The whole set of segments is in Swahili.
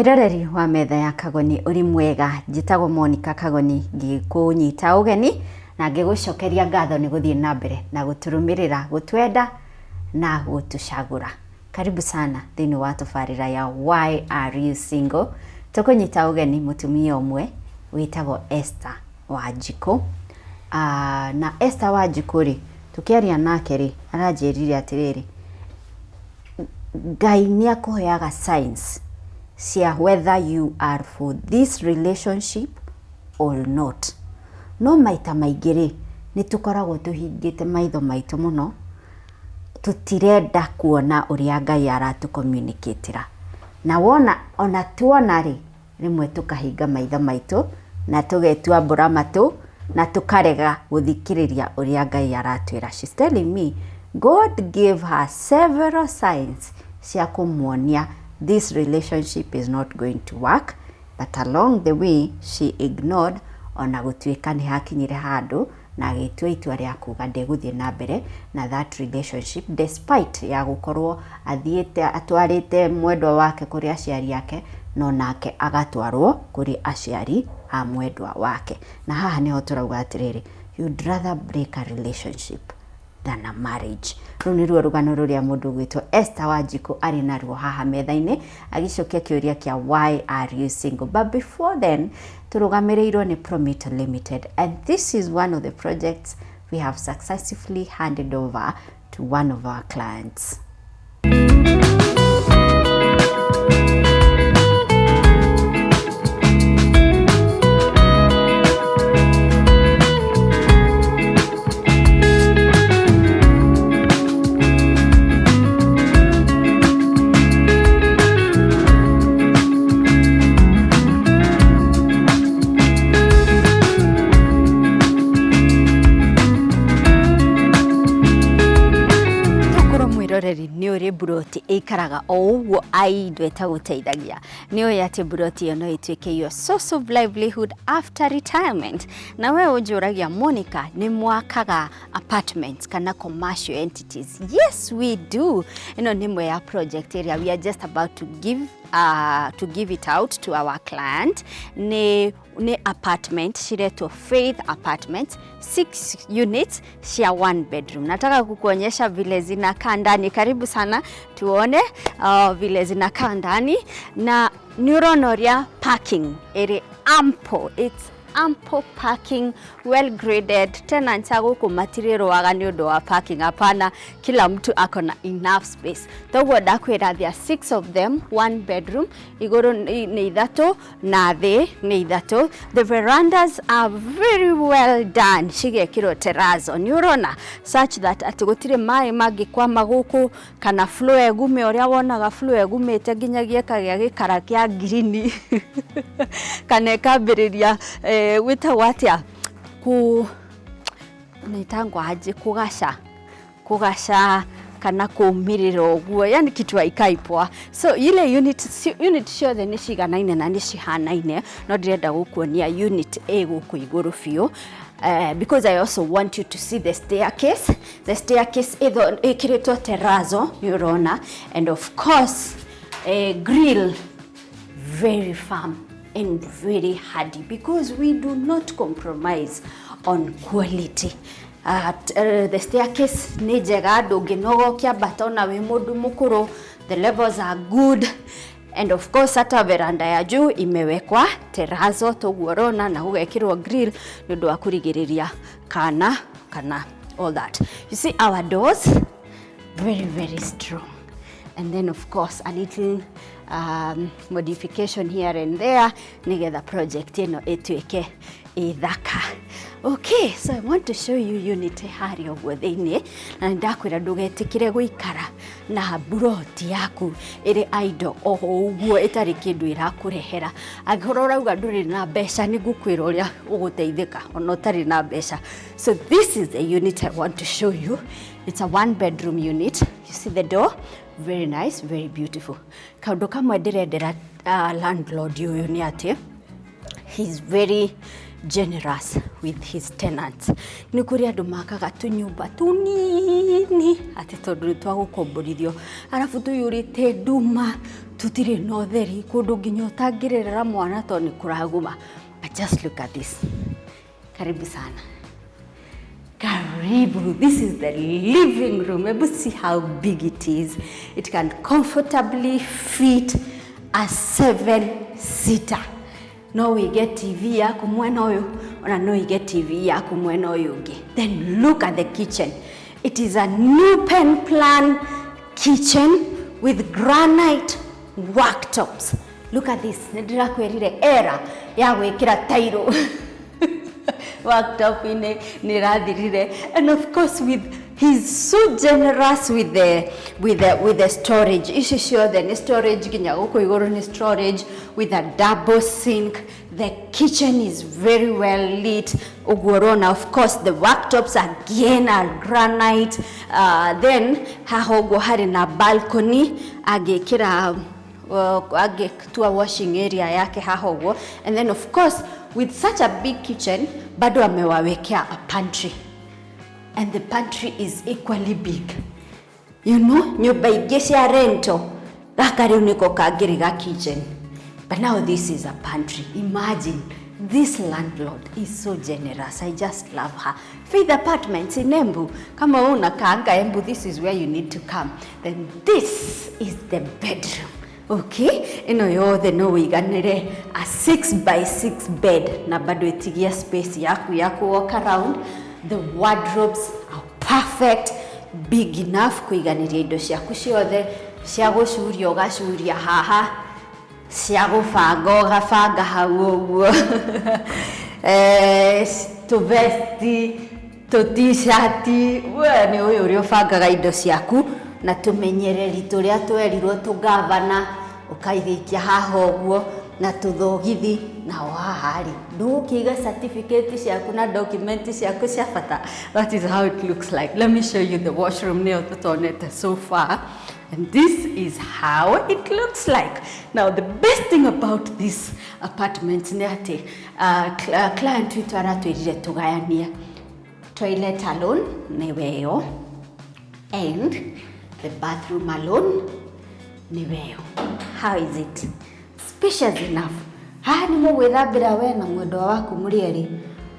Mwiroreri wa metha ya Kagoni uri mwega, njitagwo Monica Kagoni ngikunyita ugeni na ngigucokeria ngatho ni guthie na mbere na guturumirira gutwenda na gutucagura. Karibu sana thini wa tabarira ya Why Are You Single? Tukunyita ugeni mutumia umwe witagwo Esther Wanjiku. Na Esther Wanjiku ri tukiaria nake ri aranjirire atiriri, Ngai ni akuheaga signs cia whether you are for this relationship or not. No maita maingiri ni tukoragwo tuhingite maitho maitu muno, tutirenda kuona uria Ngai aratu communicateira. Na wona ona tuona ri rimwe tukahinga maitho maitu na tugetua mbura matu na tukarega guthikiriria uria Ngai aratwira. She's telling me God gave her several signs cia kumuonia this relationship is not going to work, but along the way she ignored ona gutuika ni hakinyire handu na agitua itua ria kuga ndeguthie na mbere na that relationship, despite ya gukorwo athiete atwarite mwendwa wake kuri aciari yake no nake agatwarwo kuri aciari a mwendwa wake. Na haha niho turauga atiriri, you'd rather break a relationship than a marriage. Runiruo rugano ruria mundu gwitwo Esther Wanjiku ari naruo haha metha-ini agicokia kiuria kia Why Are You Single? But before then turugamirirwo ni Promit Limited, and this is one of the projects we have successfully handed over to one of our clients. Ni uri buroti ikaraga o uguo aindo etaguteithagia. Ni oya ati buroti yo no ituike your source of livelihood after retirement. Na we ujuragia Monica, ni mwakaga apartments kana commercial entities? Yes, we do. Ino ni mwe ya project area we are just about to give it out to our client. Ni apartment shireto Faith Apartments, 6 units share 1 bedroom. Nataka kukuonyesha vile zinakaa ndani. Karibu sana tuone vile zinakaa ndani. Na neuronoria parking ere ample, it's ample parking, well graded. Tena ntago material waga ni undu wa parking, hapana, kila mtu akona enough space. Toguo ndakwira there are 6 of them, 1 bedroom, iguru ni ithatu na thi ni ithatu. The verandas are very well done, shigekirwo terrazzo, ni urona, such that atigutire mai magikwama guku kana floor egume uria wonaga floor egumete nginyagia kagia gikara kia green kana kambiriria wita watia ku nitangwa aje kugasha kana kumirira uguo, yani kitu aikaipoa. So ile unit ciothe ni ciganaine na ni cihanaine, no ndirenda gukuonia unit A guku iguru fiu. Because I also want you to see the staircase. The staircase ikiritwo terrazzo, you know, and of course a grill, very firm and very hardy, because we do not compromise on quality. The staircase ni njega, ndunginogokia batona wi mundu mukuru. The levels are good, and of course hata veranda ya juu imewekwa terrazzo toguorona na gugekirwo grill nundu wa kurigiriria kana all that. You see our doors, very strong, and then of course a little modification here and there nigetha project ino etuike ithaka. Okay, so I want to show you unit hari ogwo thiini, na ndakwira ndugetikire guikara na buroti yaku iri aido oho ugwo itari kindu irakurehera. Agoro rauga nduri na besha ni gukwira uria uguteithika ona utari na besha. So this is the unit I want to show you. It's a 1 bedroom unit. You see the door? Very nice, very beautiful. Kaundu kamwe ndirendera landlord uyu ni ati he's very generous with his tenants. Nĩ kũrĩ andũ makaga tũnyũmba tũnini atĩ tondũ nĩ twagũkomborithio, arabu tũiyũrĩte nduma, tũtirĩ na ũtheri, kũndũ nginya ũtangĩrerera mwana tondũ nĩ kũraguma. But just look at this. Karibu sana. Karibu. This is the living room. Maybe see how big it is. It can comfortably fit a 7-seater. No we get TV yaku mwena uyu, ona no we get TV yaku mwena uyu ungi. Then look at the kitchen. It is a new pen plan kitchen with granite worktops. Look at this. Ndira kwerire era ya gwikira tairo. Worktop in nirathirire, and of course he's so generous with the storage. Ici ciothe ni storage, ginya guku iguru ni storage with a double sink. The kitchen is very well lit. Ugorona, of course, the worktops again are granite. Then hahogo hari na balcony agekira agetua washing area yake hahogo, and then of course with such a big kitchen bado amewawekea a pantry, and the pantry is equally big. You know, nyumba ingĩ cia rento gaka rĩu nĩko kangĩrĩ ga kitchen, but now this is a pantry. Imagine, this landlord is so generous. I just love her. Faith Apartments in Embu. Kama una kaanga Embu, this is where you need to come. Then this is the bedroom. Okay, ino yothe no wiganire a 6x6 bed na bado itigia space yaku walk around. The wardrobes are perfect, big enough kuiganiria indo ciaku ciothe, cia gucuria ugacuria haha, cia gubanga ugabanga hau uguo. To vesti, to t-shirt, we ni uyu uri ubangaga indo ciaku na tumenyereri turia twerirwo tugavana ukaigikia haha uguo na tuthogithi na wahari ndukiga certificate ciaku na document ciaku cia bata. That is how it looks like. Let me show you the washroom nail tutonete so far, and this is how it looks like. Now the best thing about this apartment ni ati client witu aratwirire tugayania toilet alone niweyo and the bathroom alone niweyo. How is it? Spacious enough. Ha ni mugwithambira we na mwendo waku murieri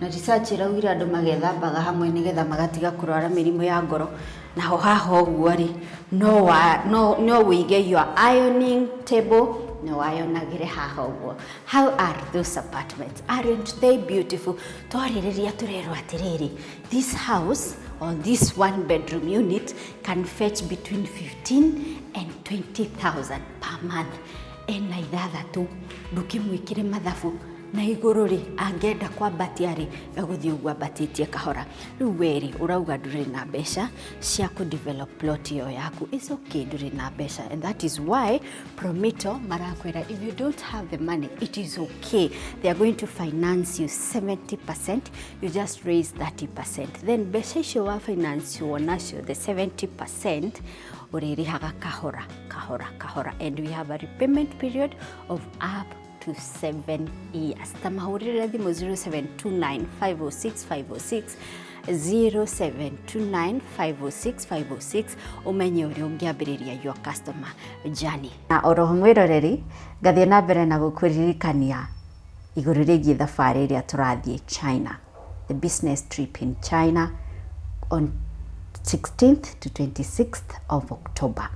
na research iraugire andu magethambaga hamwe nigetha magatiga kurwara mirimu ya ngoro. Naho haha uguo ri no wige your ironing table no ayonagire haha uguo. How are those apartments? Aren't they beautiful? Twaririria turerwa atiriri, this house or this one bedroom unit can fetch between 15 and 20,000 per month. Ena ithathatu ndukimwikire mathabu na iguru ri angenda kwambatia ri eguthi ugwa batitie kahora. Riu weri urauga nduri na mbeca cia ku develop plot yo yaku. It's okay, nduri na mbeca, and that is why Prometo marakwira if you don't have the money it is okay. They are going to finance you 70%, you just raise 30%, then mbeca icio wa finance you nacio the 70% uririhaga kahora kahora, and we have a repayment period of up to 7 years. Tamahurira thimu 0729 506 506 0729 506 506 umenye uri ungiambiriria your customer journey. Na oroho mwiroreri ngathie na mbere na gukuririkania iguru rigi thabari iria turathie China, the business trip in China on 16th to 26th of October.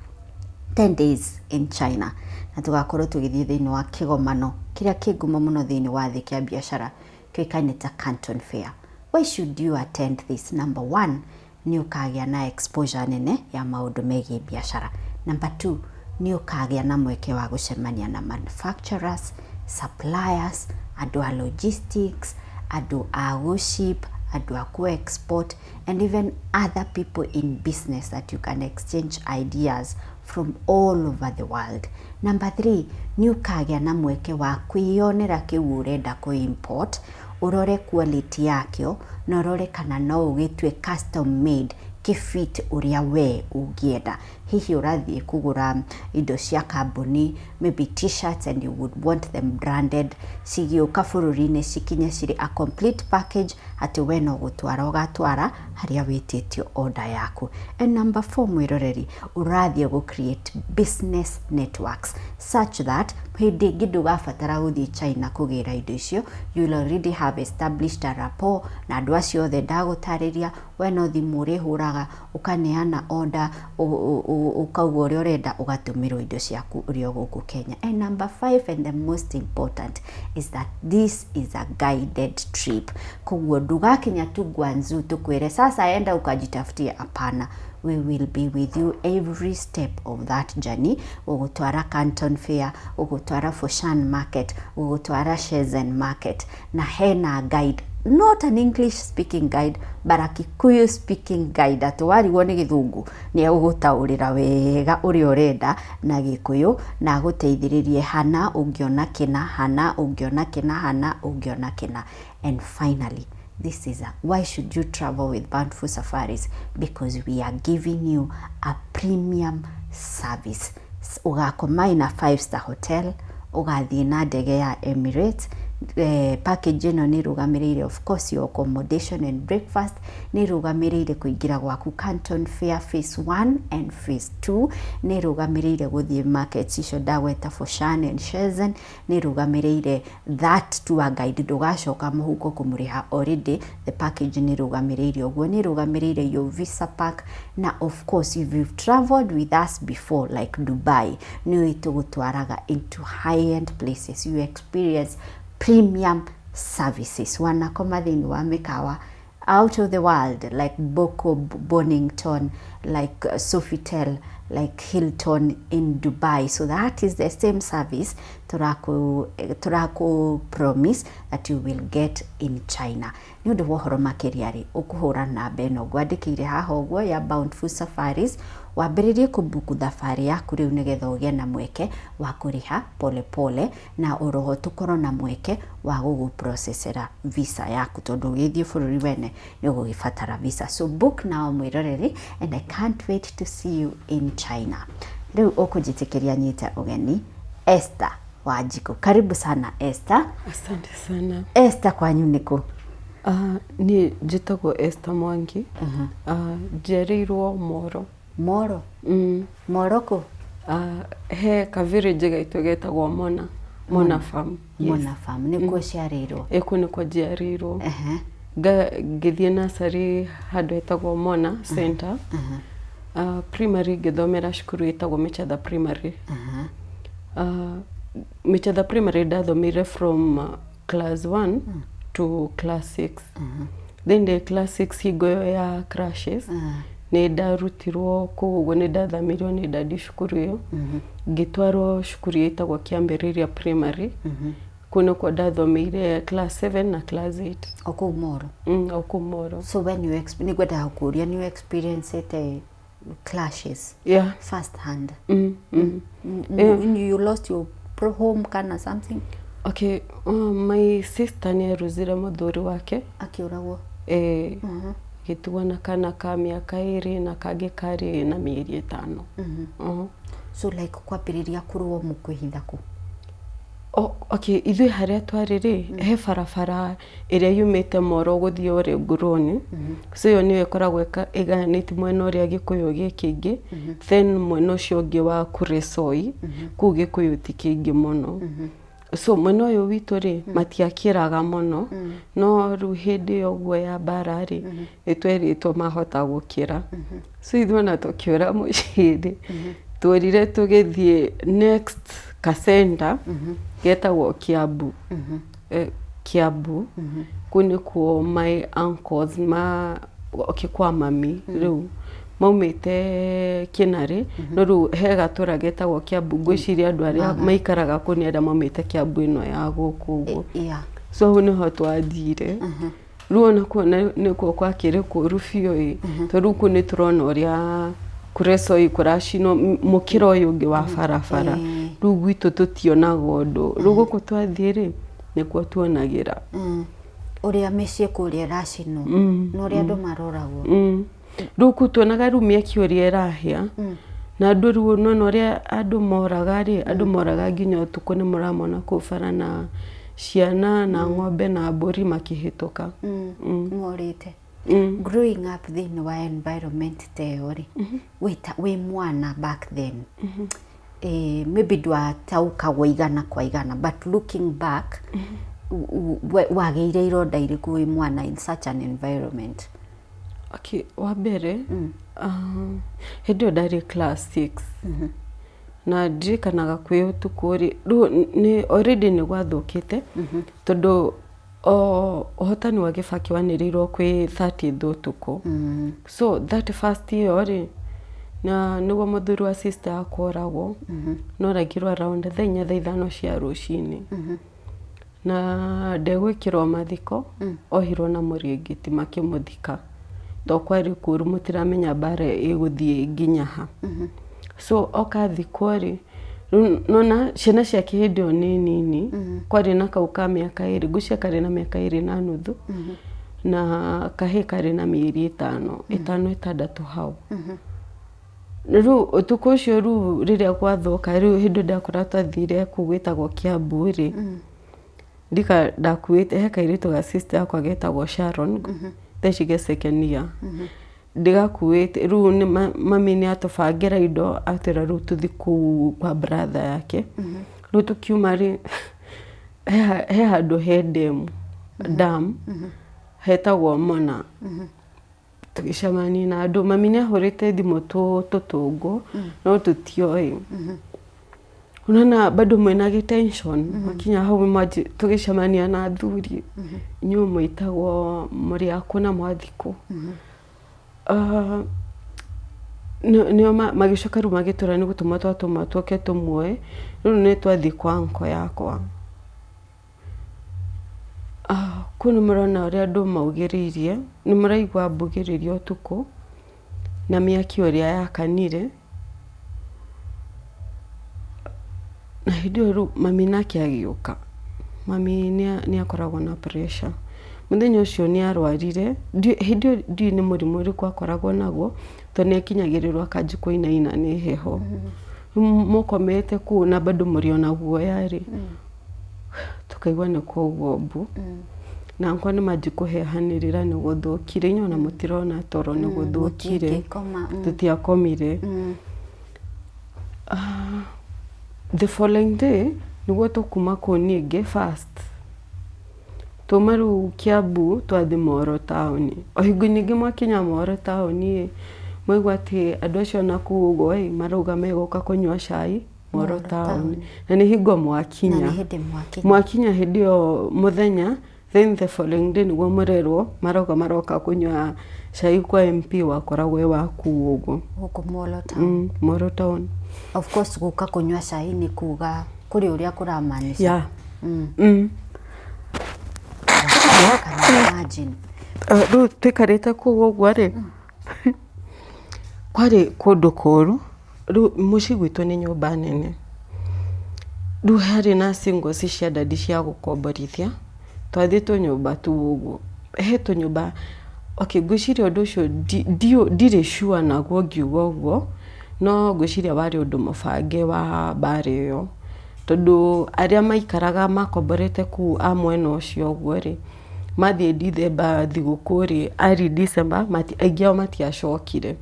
10 days in China. Na tugakorwo tugithie thiini wa kigomano kiria kigumo muno thiini wa thi kia biashara kioikaine ta Canton Fair. Why should you attend this? Number 1, ni ukagia na exposure nene ya maundu megie biashara. Number 2, ni ukagia na mweke wa gucemania na manufacturers, suppliers, andu a logistics, andu a worship, andu a co-export, and even other people in business that you can exchange ideas from all over the world. Number 3, ni ukagia na mweke wa kwionera kiu urenda ku import, urore quality yakio na urore kana no ugitwe custom made kifit uria we ugienda. hihi ũrathiĩ kũgũra indo cia kambuni, maybe t-shirts, and you would want them branded, cigĩũka bũrũri-inĩ cikinye cirĩ a complete package, atĩ we no gũtwara ũgatwara harĩa wĩtĩtio order yaku. And number 4, mwĩroreri, ũrathiĩ gũ create business networks such that hĩndĩ ĩngĩ ndũgabatara gũthiĩ China kũgĩra indo icio, you will already have established a rapport na andũ acio othe ndagũtarĩria, we no thimũ ũrĩhũraga ũkaneana order, ũkauga ũrĩa ũrenda, ũgatũmĩrwo indo ciaku ũrĩ gũkũ Kenya. And number 5, and the most important, is that this is a guided trip. Koguo ndũgakinya tu Guangzhou tukwĩre sasa enda ukajitafutie, hapana. We will be with you every step of that journey. Ugutwara Canton Fair, ugutwara Foshan Market, ugutwara Shenzhen Market, na hena guide, not an English speaking guide, but a Kikuyu speaking guide. Atwarigwo nĩ gĩthũngũ nĩ egũgũtaũrĩra wega ũrĩa ũrenda na Gĩkũyũ, na agũteithĩrĩrie hana ũngĩona kĩna, hana ũngĩona kĩna, hana ũngĩona kĩna. And finally, this is why should you travel with Bountiful Safaris? Because we are giving you a premium service. Ugakoma in a 5-star hotel, ugathiĩ na ndege ya Emirates. Package ĩno nĩ rũgamĩrĩire, of course, your accommodation and breakfast, nĩ rũgamĩrĩire kũingĩra gwaku Canton Fair phase 1 and phase 2, nĩ rũgamĩrĩire gũthiĩ markets icio ndagweta Foshan and Shenzhen, nĩ rũgamĩrĩire that tour guide, ndũgacoka mũhuko kũmũrĩha already, the package nĩ rũgamĩrĩire ũguo, nĩ rũgamĩrĩire your visa pack, na of course if you've traveled with us before like Dubai, nĩ tũgũtwaraga into high-end places, you experience premium services. Wanakoma thĩinĩ wa mĩkawa out of the world, like Boko Bonington, like Sofitel, like Hilton in Dubai. So that is the same service tũrakũ promise that you will get in China. Nĩ ũndũ wa ũhoro makĩria rĩ, ũkũhũra namba ĩno ngwandĩkĩire haha ũguo ya Bountiful Safaris, wambĩrĩrie kũbuku thabarĩ yaku rĩu nĩgetha ũgĩe na mweke wa kũrĩha pole pole, na oroho tũkorwo na mweke wa gũgũprocessera visa yaku, tondũ ũgĩthiĩ bũrũri wene nĩ ũgũgĩbatara visa. So book now mwĩroreri, and I can't wait to see you in China. Rĩu ũkũnjĩtĩkĩria nyite ũgeni Esther Wanjikũ. Karibu sana Esther. Asante sana. Esther kwanyu nĩkũ? Ni njĩtagwo Esther Mwangi. Njiarĩirwo Moro. Moro? Moro kũ? He ka village gaitũ getagwo Mona Farm. Mona Farm, nĩkuo ciarĩirwo? Ĩkuo nĩkuo njiarĩirwo. Ngĩthiĩ nursery handũ hetagwo Mona Center. Primary ngĩthomera cukuru ĩtagwo Metha Primary. Metha Primary ndathomeire from class 1 to class 6. Then the class 6 hingo ya crashes. Nĩ ndarutirwo kũguo, nĩ ndathamirio nĩ ndadi cukuru ĩyo, ngĩtwarwo cukuru ĩtagwo Kĩambĩrĩria Primary, kũu nĩkuo ndathomeire class 7 na class 8. O kũu Moro? O kũu Moro. So when you nĩngwendaga gũkũria, nĩ experience clashes? Yeah. First hand? You lost your home kana something? Okay, my sister nĩ aruzire mũthuri wake. Akĩũragwo? Gĩtuo na kana ka mĩaka 2 na kangĩ karĩ na mĩeri 5. So like kwambĩrĩria kũrũo mũkwĩhitha kũ? Okay, ithuĩ harĩa twarĩ rĩ, he barabara ĩrĩa yumĩte Moro gũthiĩ ũrĩa Ngũroni. So ĩyo nĩyo ĩkoragwo ĩgayanĩtie mwena ũrĩa Gĩkũyũ gĩ kĩingĩ, then mwena ũcio ũngĩ wa Kuresoi, kũu Gĩkũyũ ti kĩingĩ mũno. So mwena ũyũ witũ rĩ, matiakĩraga mũno, no rĩu hĩndĩ ũguo ya mbara rĩ, nĩtwerĩtwo mahota gũkĩra. So ithuĩ ona tũkĩũra mũciĩ rĩ, tũrire tũgĩthiĩ next ka center getagwo Kiambu. Kiambu, kũu nĩkuo my uncles kwa mami rĩu maumĩte Kĩnarĩ, no rĩu he gatũra getagwo Kiambu, ngwĩciria andũ arĩa maikaraga kũu nĩ arĩa maumĩte Kiambu ĩno ya gũkũ ũguo. So hau nĩho twathire. Rĩu ona kuo nĩkuo gwakĩrĩ kũũru biũ ĩ, tondũ kũu nĩ tũrona ũrĩa Kuresoi kũracinwo mũkĩra ũyũ ũngĩ wa barabara. Rĩu gwitũ tũtionaga ũndũ. Rĩu gũkũ twathiĩ rĩ, nĩkuo tuonagĩra. Ũrĩa mĩciĩ kũrĩa ĩracinwo, na ũrĩa andũ maroragwo. Rĩu kũu tuonaga rĩu mĩaki ũrĩa ĩrahĩa, na andũ rĩu nona ũrĩa andũ moraga rĩ, andũ moraga nginya ũtukũ nĩ mũramona kũu bara na ciana na ng'ombe na mbũri makĩhĩtũka. Morĩte. Growing up thĩinĩ wa environment ta ĩyo rĩ, wĩ mwana back then, maybe ndwataũkagwo igana kwa igana, but looking back, wagĩire ironda irĩkũ wĩ mwana in such an environment? Okay, wa mbere, hĩndĩ ĩyo ndarĩ class 6, na ndirikanaga kwĩ ũtukũ rĩ, rĩu already nĩ gwathũkĩte, tondũ ũhotani wa Kibaki wanĩrĩirwo kwĩ 30th ũtukũ. So 31st ĩyo rĩ, na nĩguo mũthuri wa sister yakwa oragwo, no raingĩrwo around thaa 4 thaa 5 cia rũcinĩ. Na ndegwĩkĩrwo mathiko, ohirwo na mũrĩngĩti makĩmũthika. To kwarĩ kũru mũtiramenya mbara ĩgũthiĩ nginya ha. So okathikwo rĩ, nona ciana ciake hĩndĩ ĩyo nĩ nini, kwarĩ na kau ka mĩaka 2, ngũcia karĩ na mĩaka 2 na nuthu, na kahĩ karĩ na mĩeri 5, 6 hau. Rĩu ũtukũ ũcio rĩu rĩrĩa gwathũka, rĩu hĩndĩ ndakora twathire kũu gwĩtagwo Kiambu rĩ, ndika ndakuĩte he kairĩtu ga sister yakwa getagwo Sharon, thaici ge second year. Ndigakuĩte, rĩu mami nĩ atũbangĩra indo, atwĩra rĩu tũthi kũu kwa brother yake. Rĩu tũkiuma rĩ, he handũ he dam, hetagwo Mona. Tũgĩcemania na andũ, mami nĩ ahũrĩte thimũ tũtũngũ, no tũtioĩ. Unaona bado mwĩna gĩtension, wakinya hau tũgĩcemania na athuri, inyuĩ mwĩtagwo mũrĩ akũ na mwathikũ. Nĩo magĩcoka rĩu magĩtwĩra nĩ gũtũma twatũma tũke tũmuoe, rĩu nĩ twathiĩ kwa uncle yakwa. Kũu nĩ mũrona ũrĩa andũ maugĩrĩirie, nĩ mũraigua mbugĩrĩrio ũtukũ, na mĩaki ũrĩa yakanire. Na hĩndĩ ĩyo rĩu mami nake agĩũka. Mami nĩ akoragwo na pressure. Mũthenya ũcio nĩ arwarire, hĩndĩ ĩyo ndiũĩ nĩ mũrimũ ũrĩkũ akoragwo naguo, tondũ nĩ akinyagĩrĩrwo akanji kũinaina nĩ heho. Mũkomete kũu na bado mũrĩ ona guoya rĩ, tũkaigua nĩ koguo mbu. Na nkwa nĩ manji kũhehanĩrĩra nĩ gũthũkire, inyuĩ ona mũtirona toro nĩ gũthũkire, tũtiakomire. The following day, nĩguo tũkuma kũu ningĩ first. Tuma rĩu Kiambu twathi Moro town. O hingo nyingĩ mwakinya Moro town, mwaigua atĩ andũ acio na kũu ũguo marauga megũka kũnyua cai Moro town. Na nĩ hingo mwakinya hĩndĩ ĩyo mũthenya, then the following day nĩguo mũrerwo marauga maroka kũnyua cai kwa MP wakoragwo wa kũu ũguo. Gũkũ Moro town. Moro town. Of course gũka kũnyua cai nĩ kuga kũrĩ ũrĩa kũramaanisha. Yeah. Rĩu tũikarĩte kũu ũguo rĩ, kwarĩ kũndũ kũru, rĩu mũciĩ gwitũ nĩ nyũmba nene. Rĩu harĩ na singles cia ndandi cia gũkomborithia, twathiĩ tũnyũmba tu ũguo. He tũnyũmba, okay, ngwĩciria ũndũ ũcio ndirĩ sure naguo ngiuga ũguo, no ngwĩciria warĩ ũndũ mũbange wa mbara ĩyo. Tondũ arĩa maikaraga makomborete kũu a mwena ũcio ũguo rĩ, mathiĩ December thigũkũ rĩ, early December, aingĩ ao matiacokire.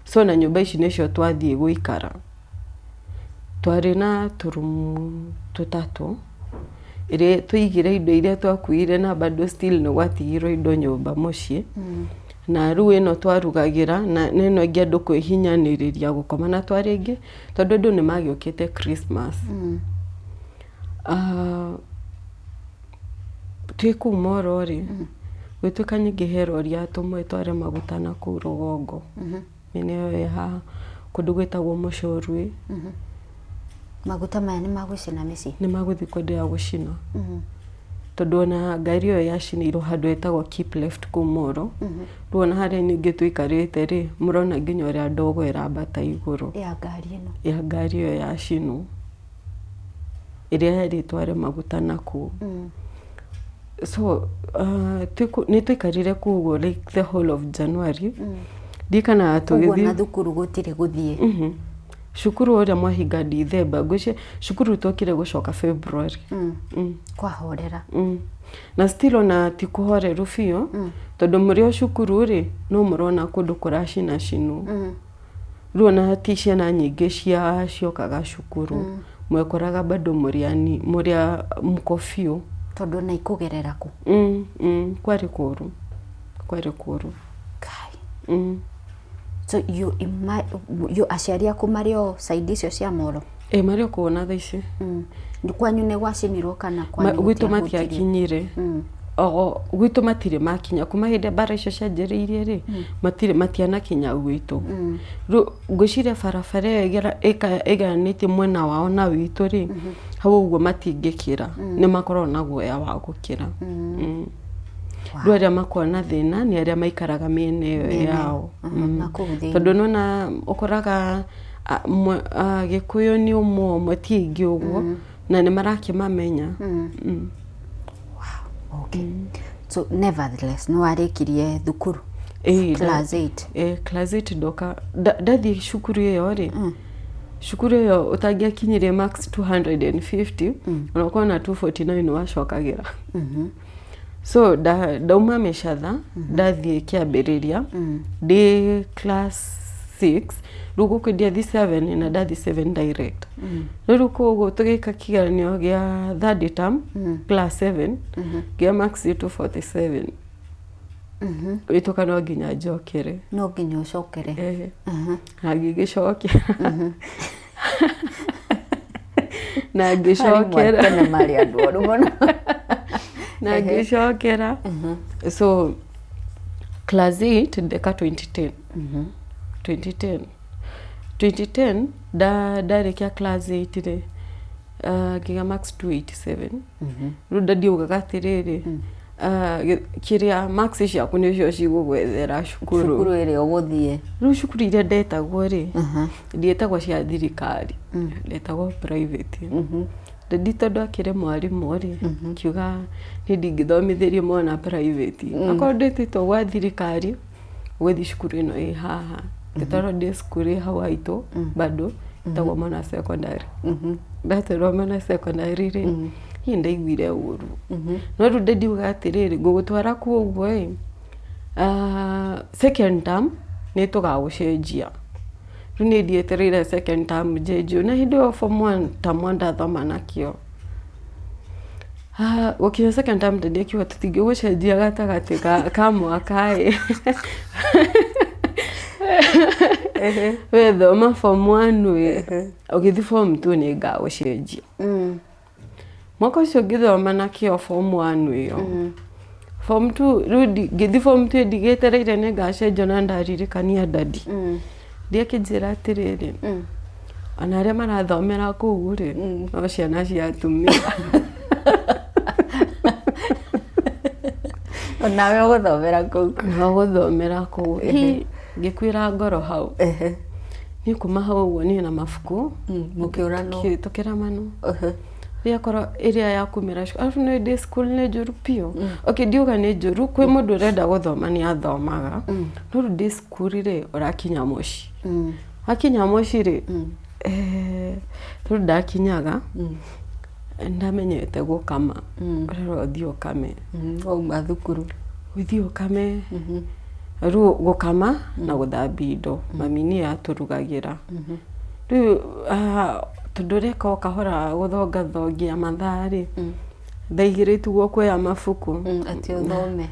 So na nyũmba ici nĩcio twathiĩ gũikara. Twarĩ na tũrumu 3, ĩrĩa tũigire indo iria twakuire na bado still nĩ gwatigirwo indo nyũmba mũciĩ. Na rĩu ĩno twarugagĩra, na ĩno ĩngĩ andũ kwĩhinyanĩrĩria gũkoma na twarĩ aingĩ, tondũ andũ nĩ magĩũkĩte Christmas. Twĩ kũu Moro rĩ, gwĩtuĩka nyingĩ he rori atũmwo tware maguta na kũu rũgongo. Mĩena ĩyo ya kũndũ gwĩtagwo Mũcũrui. Maguta maya nĩ magũcina mĩciĩ? Nĩ magũthiĩ kwenderea gũcina. Tondũ ona ngari ĩyo yacinĩirwo handũ hetagwo Keep Left kũu Moro. Rĩu ona harĩa ningĩ tũikarĩte rĩ, mũrona nginya ũrĩa ndogo ĩrambata igũrũ. Ya ngari ĩno? Ya ngari ĩyo yacinwo, ĩrĩa yarĩ tware maguta na kũu. So nĩ tũikarire kũu like the whole of January. Ndikanaga tũgĩthiĩ. Ũguo na thukuru gũtirĩ gũthiĩ? cukuru uria mwahinga December ngwici cukuru tokire gucoka February kwahorera na still ona ti kuhoreru biũ tondu muri o cukuru ri no murona kundu kuracina cinu riu ona ti ciana nyingi ciokaga cukuru mwekoraga bado muria mko biũ tondu na ikugerera ku kwari kuru kai so you aciari aku mario side icio cia moro mario kuona tha ici kwanyu ni gwacinirwo kana kwanyu gwitu matiakinyire gwitu matire makinya kuma hinde bara icio cianjĩrĩirie ri matianakinya gwitu ngwiciria barabara ĩganĩtie mwena wao na witu ri hau ũguo matingĩkĩra nĩ makorwo na guoya wa gũkĩra rĩu arĩa makona thĩna nĩ arĩa maikaraga mĩena ĩyo yao tondũ nona ũkoraga Gĩkũyũ nĩ ũmwe ti aingĩ ũguo na nĩ marakĩmamenya okay so nevertheless no arĩkirie thukuru class 8 class 8 ndoka ndathie cukuru ĩyo ri cukuru ĩyo ũtangĩakinyirie max 250 unakuwa na 249 wacokagira so dauma Mechatha ndathie kĩambĩrĩria ndi class 6 rugo kwendia thi 7 na ndathi 7 direct rĩu koguo tũgĩka kĩgeranio gĩa third term class 7 gĩa max 247 ĩtoka no nginya njokere no nginya ũcokere na ngĩgĩcokera na ngĩcokera na mari andũ oru mũno na ngĩcokera so class 8 ndeka 2010 ndarĩkia class 8 rĩ ngiga max 287 rĩu ndandiugaga atĩrĩrĩ kĩrĩa max ciaku nĩcio cigũgwethera cukuru ĩrĩa ũgũthiĩ rĩu cukuru iria ndetagwo rĩ ndietagwo cia thirikari ndetagwo private ndi tondu akĩrĩ mwarimũ rĩ kiuga nĩ ndingĩthomithĩrio mwana private akorwo ndĩtĩtwo gwa thirikari gũthiĩ cukuru ĩno ĩ haha tondũ ndĩ cukuru hau haitũ bado tagwo Mana secondary ndatwerwo Mana secondary rĩ hiĩ ndaiguire ũru no rĩu ndiuga atĩrĩrĩ ngũgũtwara kuo ũguo ĩ second term nĩ tũgagũcenjia rĩu nĩ ndietereire second term njenjio na hĩndĩ ĩyo form 1 term 1 ndathoma nakĩo gũkinya second term ndĩkiuga tũtingĩgũcenjia gatagatĩ ka mwaka ĩ we thoma form 1 we ũgĩthi form 2 nĩ ngagũcenjia mwaka ũcio ngĩthoma nakĩo form 1 ĩyo form 2 rĩu ngĩthi form 2 ndigĩtereire nĩ ngacenjio na ndaririkania dadi ndiakĩnjĩra atĩrĩrĩ ona arĩa marathomera kũu rĩ no ciana cia atumia onawe ũgũthomera kũu ngĩkwĩra ngoro hau nĩ kuma hau ũguo niĩ na mabuku tũkĩramanwo rĩrĩa korwo ĩrĩa yakumĩra arabu nĩ ndĩ school nĩ njũru piũ okay ndiuga nĩ njũru kwĩ mũndũ ũrenda gũthoma nĩ athomaga no rĩu ndĩ school rĩ ũrakinya mũciĩ wakinya mũciĩ rĩ rĩu ndakinyaga ndamenyete gũkama rĩrĩa ũthiĩ ũkame wauma thukuru ũthiĩ ũkame rĩu gũkama na gũthambia indo mami nĩ atũrugagĩra rĩu tondũ reka o kahora gũthongathongia mathaa rĩ thaa igĩrĩ tuguo kuoya mabuku atĩ ũthome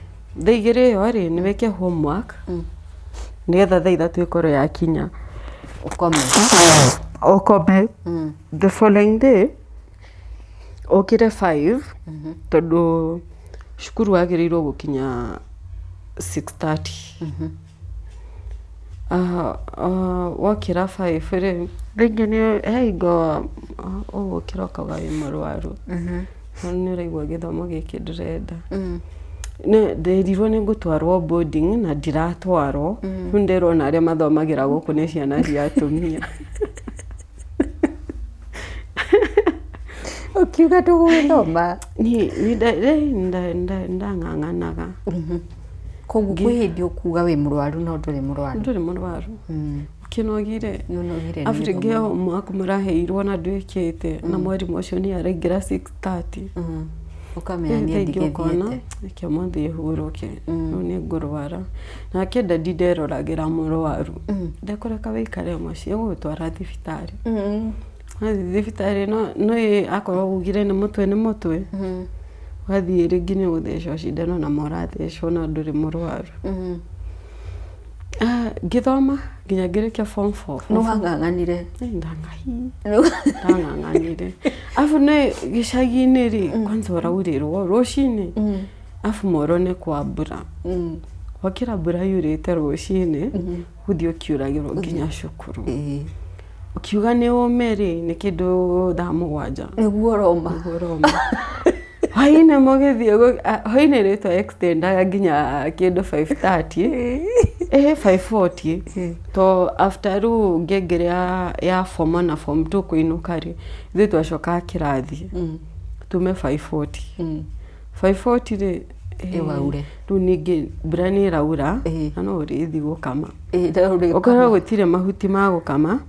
thaa igĩrĩ ĩyo rĩ nĩ wĩke homework nĩgetha thaa ithatũ ĩkorwo yakinya ũkome the following day ũkĩre 5 tondũ cukuru wagĩrĩirwo gũkinya 6:30 wakĩra 5 rĩ rĩngĩ nĩ hingo ũgũkĩra ũkauga wĩ mũrwaru nĩ ũraigua gĩthomo gĩkĩ ndĩrenda nderirwo nĩ ngũtwarwo boarding na ndiratwarwo rĩu nderwo arĩa mathomagĩra gũkũ nĩ ciana cia atumia ukiuga ndũgũthoma ndang'ang'anaga koguo kwĩ hĩndĩ ũkuga wĩ mũrwaru no ndũrĩ mũrwaru kinogire Afrika mwaka muraheirwo na ndwikite na mwarimu ucio ni araingira 6:30 ukamenya ndigithete ikio monthi huruke no ni ngurwara na kenda ndideroragira murwaru ndekoreka wikare mucie gutwara thibitari thibitari no akorwo ugire ni mutwe wathie ringi ni uthecwo cindano na morathecwo na nduri murwaru ngithoma nginya ngirikia form 4 no hanganganire ndanganganire afu ne gicagi-ini ri kwanza uraurirwo rucini afu morone kwa mbura wakira mbura yurite rucini guthii ukiuragirwo nginya cukuru ukiuga ni umeri ni kindu thaa 7 niguo roma haine mogethie haine rito extenda nginya kindu 5:30 5:40 to after ru ngengere ya form 1 na form 2 kuinuka ri ithu twacoka kirathi tume 5:40 5:40 ri ewaure ru ningi brani raura na no rithi gukama ukora gutire mahuti ma gukama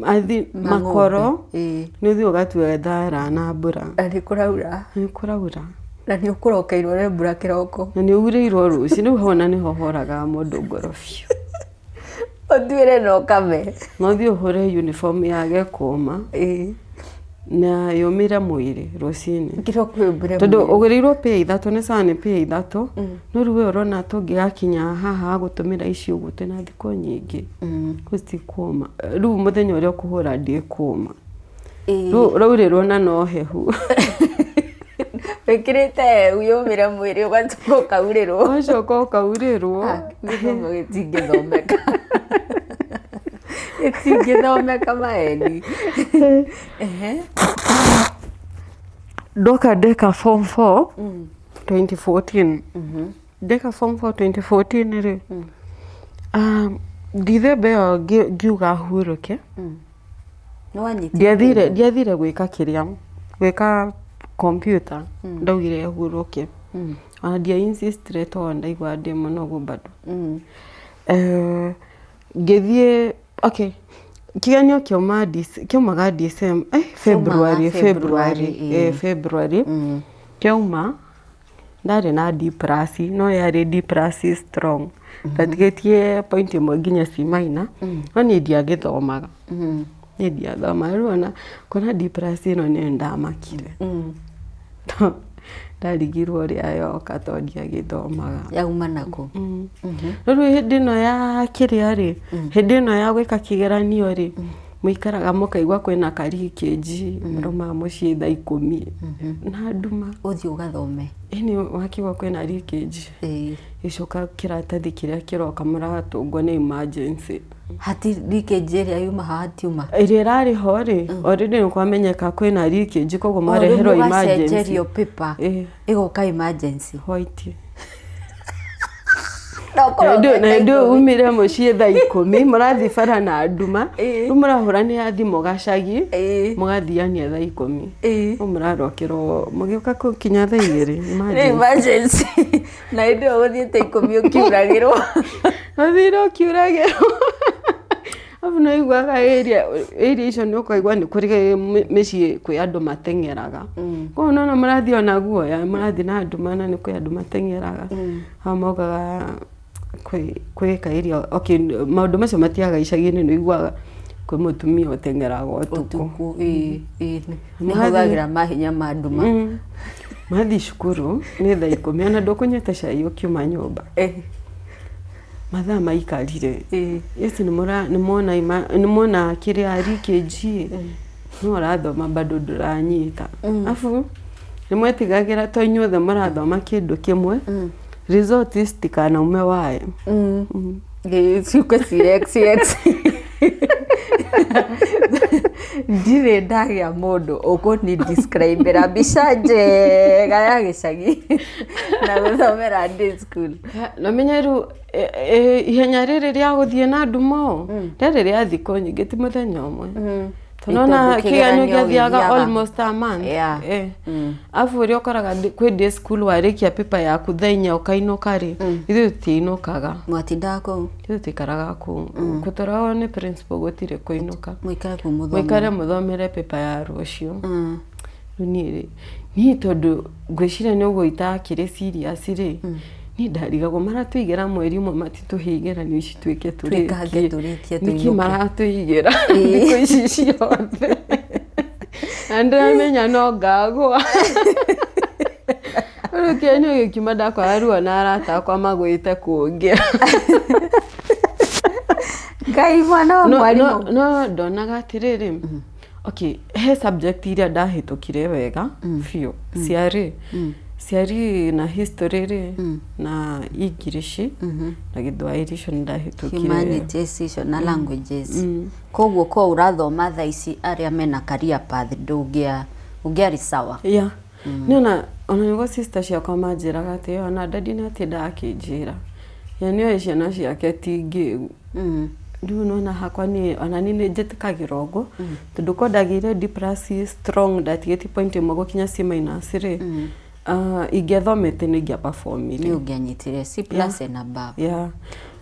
athi makoro ni thio gatue thara na mbura ari kuraura na ni ukurokeirwo re mbura kiroko na ni ugireirwo ruci ni hona ni hohoraga mundu ngorofio otwire no kame no thio hore uniform yage kuma na yomira mwiri rucini kiroko mbure tondu ugireirwo pia 3 ni sana pia 3 no ruwe urona tungigakinya haha gutumira ici ugute na thiko nyingi kusti kuma ru muthenya uria kuhura ndi kuma ru raurirwo na no hehu wekirite uyomira mwiri ugatuko kaurirwo githomo githomeka maheni doka deka form 4 2014 deka form 4 2014 ri ndithe beo ngiuga huruke ndiathire gwika computer ndaugire huruke ona ndia insist reto ndaigua ndi muno bado ngithie okay kiganyo kiumaga December February kiuma ndari na D+ no yari D+ strong tatigetie point imwe nginya C- no ni ndiagithomaga ni ndiathoma ruona kona D+ no ni ndamakire ndarigirwo ria yoka to ndiagithomaga yauma nako ru hindi no ya kiria ri hindi no ya gwika kigeranio ri muikaraga mukaigwa kwina karikeji mroma mucie thaa 10 na nduma uthi ugathome ini wakigwa kwina rikeji icoka kiratathi kiria kiroka muratungwo ni emergency hati rikeji ria yuma hatiuma iria rari ho ri already ni kwamenyeka kwina rikeji koguo marehero emergency serio paper igoka emergency white na ndio umire mucie thaa 10 murathi bara na nduma rumurahura ni athimo gacagi mugathiania thaa 10 murarokero mugiuka kukinya thaa 2 emergency na ndio guthiete 10 ukiuragirwo afu no igwaga area icio ni ukaigwa ni kuri micii kwi andu matengeraga ko no murathi ona guoya murathi na nduma na ni kwi andu matengeraga amogaga kwe kairia okay maundu macio matiaga icagi-ini no igwaga kwi mutumia utengeraga utuku ni hogagira mahinya ma nduma mathi cukuru ni thaa 10 na ndukunyete cai ukiuma nyumba mathaa maikarire yesi ni mona kiria rikeji no rathoma bado nduranyita afu ni mwetigagira to inyuothe marathoma kindu kimwe result istikana ume wae gĩcuka CX ndire ndagia mundu ukuni describe mbica njega ya gicagi na guthomera day school na menyeru ihenya riri ria guthie na ndumo riri ria thiko nyingi ti muthenya umwe Tunaona kiganyo gĩathiaga almost a month. Afu ũrĩa ũkoraga kwĩ day school warĩkia paper yaku thaa 4 ũkainũka rĩ, ithuĩ tũtiinũkaga. Mwatindaga kũu? Ithuĩ tũikaraga kũu. Gũtwaragwo nĩ principal gũtirĩ kũinũka. Mũikare kũu mũthomere. Mũikare mũthomere paper ya rũciũ. Niĩ tondũ ngwĩciria nĩ ũguo itakĩrĩ serious rĩ, niĩ ndarigagwo maratũigĩra mweri ũmwe matitũhingĩra nĩ ici twĩke tũrĩkie. Nĩkĩ maratũigĩra thikũ ici ciothe? Na ndĩramenya no ngagwa. Rĩu Kenya gĩkiuma ndakwaga ruo na arata akwa magwĩte kũngĩa. Ngai mwana wa mwarimũ. No ndonaga atĩrĩrĩ. Okay, he subject iria ndahĩtũkire wega biũ ciarĩ na history rĩ na English na Gĩthwaĩri icio ndahĩtũkire. Humanities icio na languages. Koguo ko urathoma thaa ici arĩa mena career path ũngĩarĩ sawa. Ona nĩguo sister ciakwa manjĩraga atĩ ona dadi nĩ atĩ ndakĩnjĩra. Yani oĩ ciana ciake ti ngĩgu. Rĩu nona hakwa ona nĩ njĩtĩkagĩra ũguo tondũ ko ndagĩire D+ strong ndatigĩti point ĩmwe gũkinya C- rĩ, ingĩathomete nĩ ingĩaperformire. Nĩ ũngĩanyitire C+ and above.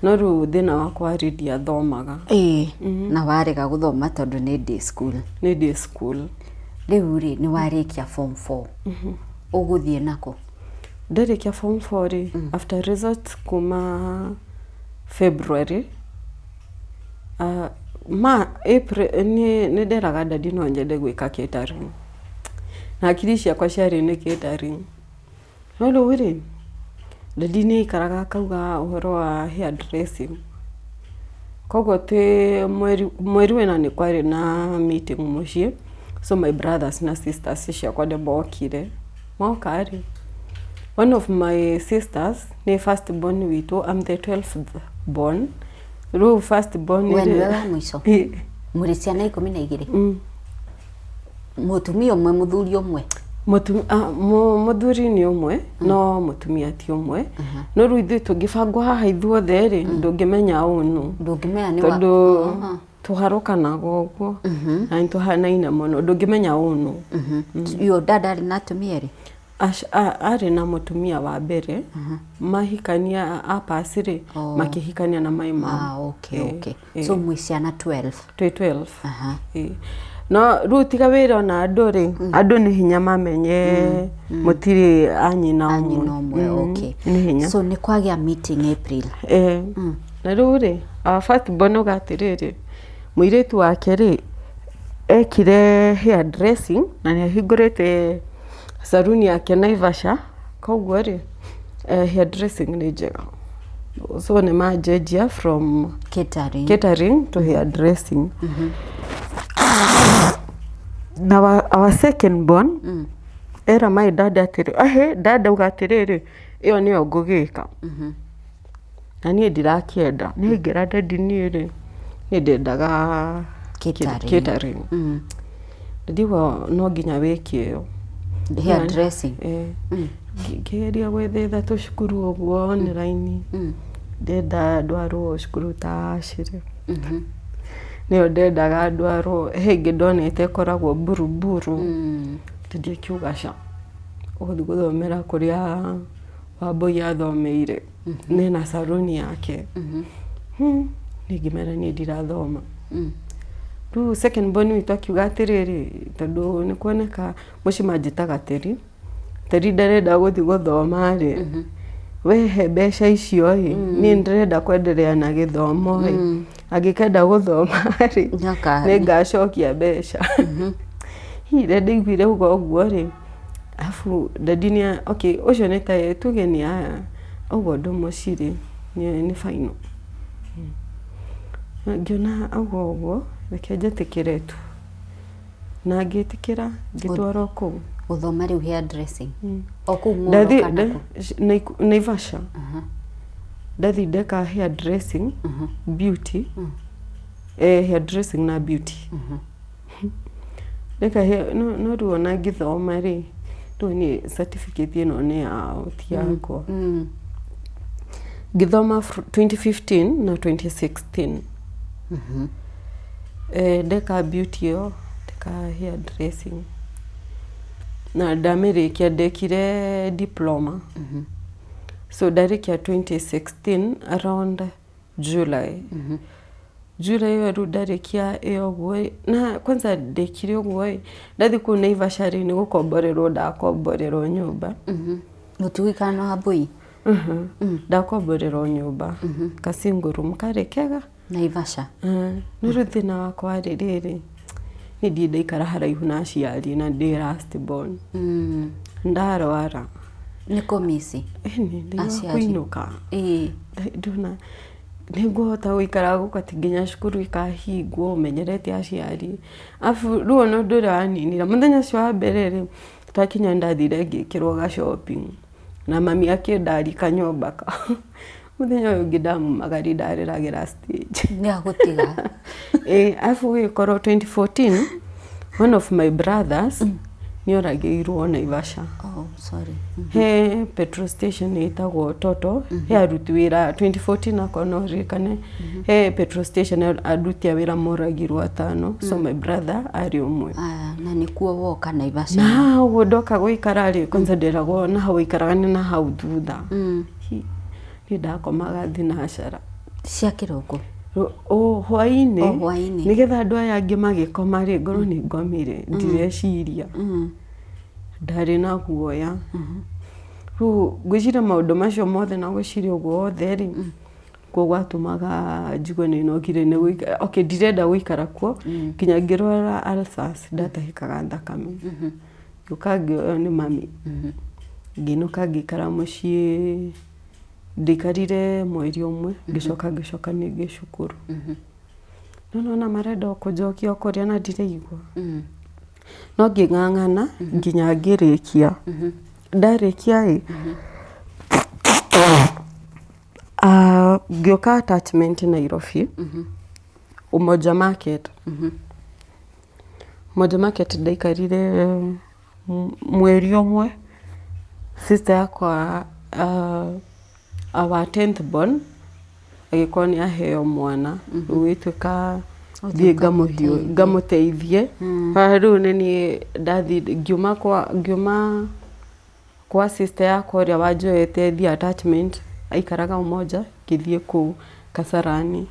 No rĩu thĩna wakwa rĩ ndiathomaga. Na warega gũthoma tondũ nĩ day school. Nĩ day school. Rĩu rĩ nĩ warĩkia form 4. Ũgũthiĩ nako? Ndarĩkia form 4 rĩ, after results kuma February April nĩ nderaga dadi no nyende gwĩka catering. Na akiri ciakwa ciarĩ nĩ catering. No rĩu rĩ dadi nĩ ikaraga akauga ũhoro wa hairdressing. Koguo twĩ mweri wena nĩ kwarĩ na meeting mũciĩ. So my brothers na sisters ciakwa ndĩmokire. Moka rĩ, one of my sisters nĩ first born witũ, I'm the 12th born. Rĩu first born rĩ. Wewe wa mũico. Mũrĩ ciana 12. Mũtumia ũmwe mũthuri ũmwe. Mũthuri nĩ ũmwe no mũtumia ti ũmwe. No rĩu ithuĩ tũngĩbangwo haha ithuothe rĩ ndũngĩmenya ũũ. Ndũngĩmenya nĩ wa. Tondũ tũharũkanaga ũguo na nĩ tũhanaine mũno ndũngĩmenya ũũ. Yo dada arĩ na atumia erĩ? Arĩ na mũtumia wa mbere mahikania apasi rĩ makĩhikania na my mom. Okay. So mwĩ ciana 12? Twĩ 12. No rĩu tiga wĩra ona andũ rĩ, andũ nĩ hinya mamenye mũtirĩ anyina ũmwe. So nĩ kwagĩa meeting April. Na rĩu rĩ our first born ũga atĩrĩrĩ, mũirĩtu wake rĩ ekire hairdressing na nĩ ahingũrĩte saluni yake Naivasha. Koguo rĩ hairdressing nĩ njega. So nĩ manjejia from catering to hairdressing. Now our second born era my dad atĩrĩ, dada uga atĩrĩrĩ ĩyo nĩyo ngũgĩka. Na niĩ ndirakĩenda nĩ ngĩra dadi niĩ rĩ nĩ ndendaga catering. Ndigo no nginya wĩke ĩyo hairdressing. Ngĩgeria gwetha tũcukuru ũguo online. Ndenda ndwarwo cukuru ta Ashiri. Nĩyo ndendaga ndwarwo. Hĩngĩ ndonete koragwo Buruburu. Ndikiuga ca ũgũthiĩ gũthomera kũrĩa Wambũi athomeire nĩ na saluni yake. Nĩngĩmera niĩ ndirathoma. Rĩu second born witũ akiuga atĩrĩrĩ tondũ nĩ kuoneka mũciĩ manjĩtaga Teri ndarenda gũthiĩ gũthoma rĩ, wehe mbeca icio rĩ, niĩ ndĩrenda kwenderea na gĩthomo rĩ, angĩkenda gũthoma rĩ nĩ ngacokia mbeca. Hihi ndaiguire ũguo rĩ, afu dadi nĩ okay ũcio nĩ ta tuge nĩ ũguo ũndũ mũciĩ rĩ nĩ final. Ngĩona ũguo reke njĩtĩkĩre tu na ngĩtĩkĩra ngĩtwarwo kũu gũthoma rĩu hairdressing. O kũu Naivasha. Ndathi ndeka hairdressing, beauty. Hairdressing na beauty. Ndeka no rĩu ona ngĩthoma rĩ rĩu nĩ certificate ĩno nĩ yao ti yakwa. Ngĩthoma 2015 na 2016. Ndeka beauty ĩyo ka hairdressing na ndamĩrĩkia ndekire diploma so ndarikia 2016 around July July yo ndarikia eoguo na kwanza ndekire oguo ndathi ku Naivasha ni gukomborerwo ndakomborerwo nyumba mutuikano habui ndakomborerwo nyumba kasinguru mukarekega Naivasha niruthina wakwa rĩrĩ ni ndaikara haraihu na aciari na ndi last born ndarwara niko misi ni kuinuka nduna niguhota guikara gukati nginya cukuru ikahingwo umenyerete aciari afu ruo no ndure waninira muthenya cio wa mbere twakinya ndathire ngikirwo ga shopping na mami akindarika nyumba ka muthenya uyu ngidamumagari ndariragira stage ni agutiga afu gikoro 2014 one of my brothers ni oragirwo Naivasha sorry he petrol station itagwo Toto he aruti wira 2014 akonorikane he petrol station aruti wira moragirwo atano so my brother ari umwe na nikuo woka Naivasha na wodoka guikara ri kwanza nderagwo na hau ikaragane na hau thutha ni ndakomaga thinashara cia kiroko hwaini nigetha andu aya angi magikoma ri ngoro ni ngomire ndireciria ndari na guoya gwicira maundu macio mothe na gwiciria uguo othe ri gwatumaga njigwe ni nogire ni okay ndirenda guikara kuo kinya ngirwara alsas ndatahikaga thakame ukangioyo ni mami nginuka ngikara mucii ndikarire mweri umwe ngicoka ningi cukuru na marenda kujokia kuria na ndireigwa no nging'ang'ana nginya ngirikia ndarikia ngioka attachment Nairobi Umoja Market Umoja Market ndaikarire mweri umwe sister yakwa our 10th born agikwa ni aheo mwana witwika thie ngamuteithie riu ni ndathi ngiuma kwa sister yakwa uria wanjoete thie attachment aikaraga Umoja kithie ku Kasarani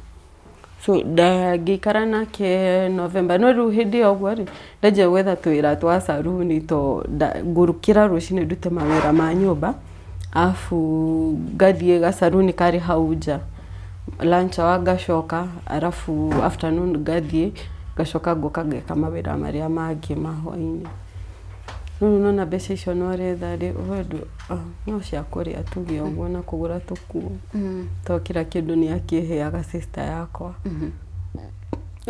so ngikara nake November no riu hindi ogwo ri ndaje gwetha twira twa saruni to ngurukira rucini ndute mawira ma nyumba afu gathie gasaruni kari hauja lunch wagacoka arafu afternoon gathie gacoka ngoka ngeka mawira maria mangi mahwaini no na mbeca icio no retha ri wendu no cia kuria tuge ogwo na kugura tukuo to kira kindu ni akiheaga sister yakwa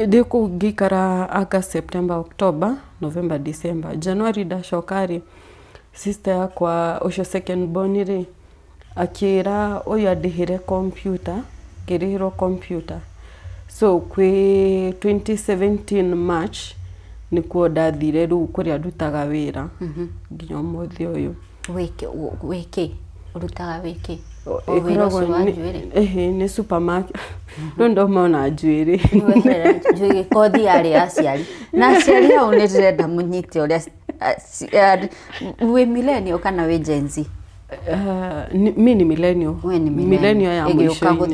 ndiko ngikara August September October November December January ndacokari sister yakwa ucio second born ri akira uyu andihire computer ngirihirwo computer so kwi 2017 March nikuo ndathire riu kuria ndutaga wira nginya umuthi uyu wiki urutaga wiki ni supermarket no ndoma njuiri njuiri kothi ari aciari na aciari au ni ndirenda munyite uria we millennial kana we Gen Z mi ni millennial ya mwisho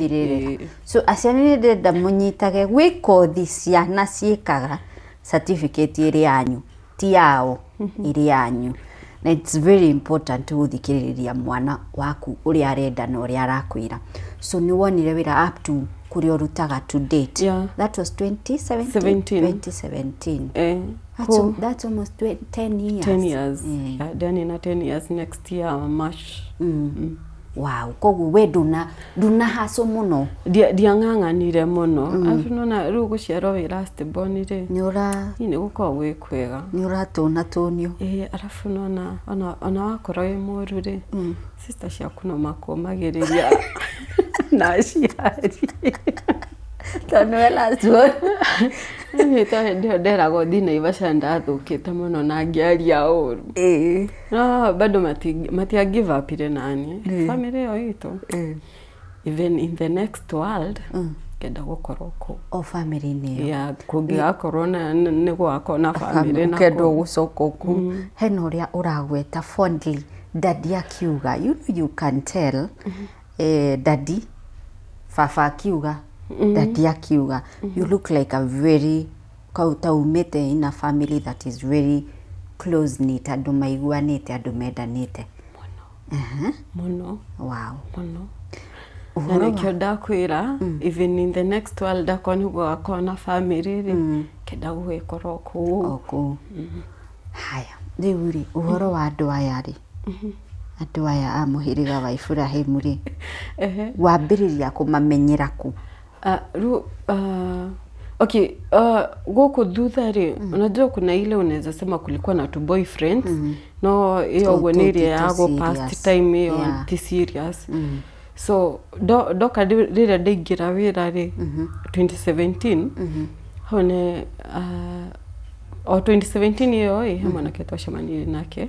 so aciari ni ndirenda munyitage gwi kothi ciana ciikaga certificate iri yanyu ti yao iri yanyu na it's very important guthikiriria mwana waku uri arenda na uri arakwira so ni wonire wira up to kuri orutaga to date that was 2017 that's almost 10 years dani na 10 years next year March wow kogu we duna haso muno diang'ang'anire muno afu nona riu guciarwo wi last born ri ni gukorwo gwi kwega ni uratuna tunio arafu nona ona wakorwo wi muru ri sister ciaku no makomagiriria na aciari tonwe last born ndio nderago thi Naivasha ndathukite muno na ngiaria uru no bado matia give up ile nani family yo ito even in the next world kenda gukorwo ku o family ni ya kungiakorwo na ni gwako na family na kenda gucoka ku hena uria uragweta fondly daddy akiuga, you know you can tell daddy fafa akiuga daddy akiuga, you look like a very kautaumete in a family that is very close knit, andu maiguanite, andu mendanite muno wow muno na nikio ndakwira even in the next world akonigwa akona family kenda gwikorwo ku haya riu ri uhoro wa andu aya ri andu aya a muhiriga wa Ibrahimu ri wambiriria kumamenyera ku okay goko thutha ri unajua kuna ile unaweza sema kulikuwa na two boyfriends no hiyo gweniri yago past time hiyo ti serious so doka rira ndingira wira ri 2017 hone 2017 hiyo mwanake twacemanirie nake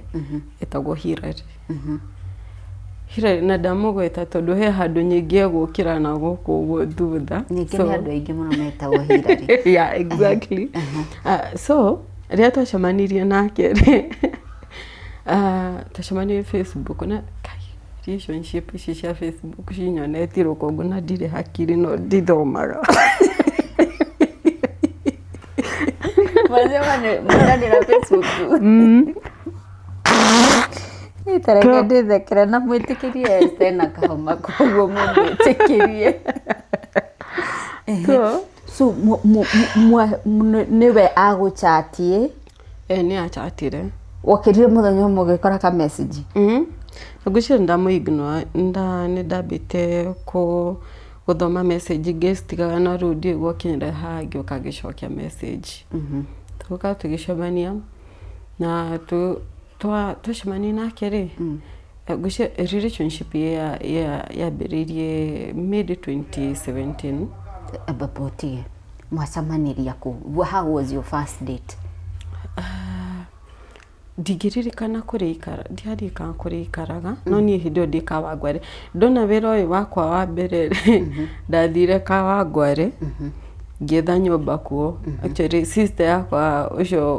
etagwo Hirari Hirari na ndamugweta tondu he handu nyingi gukira na guku guo thutha nyingi ni andu aingi muno metagwo Hirari yeah exactly so ria twacemanirie nake ri twacemanirie Facebook na relationship cia Facebook cinyoneti rukongo na ndire hakiri no ndithomaga mazemane mwananira Facebook itareke ndithekera na mwitikirie tena kahoma koguo mwitikirie so niwe aguchatie ni achatire wakirire muthenya umwe gikora ka message ngushira ndamuignore ndabite guthoma message guest kana rudi gwakinyira hangi ukagicokia message tuka tugicemania na twacemania nake ri ngushira relationship ya beririe mid 2017 abapotie mwacemaniria ku how was your first date ndigiririkana kurikara ndiarikana kurikaraga no ni hindo ndikawangware ndona wira uyu wakwa wa mbere ndathire kawangware ngetha nyumba kuo actually sister yakwa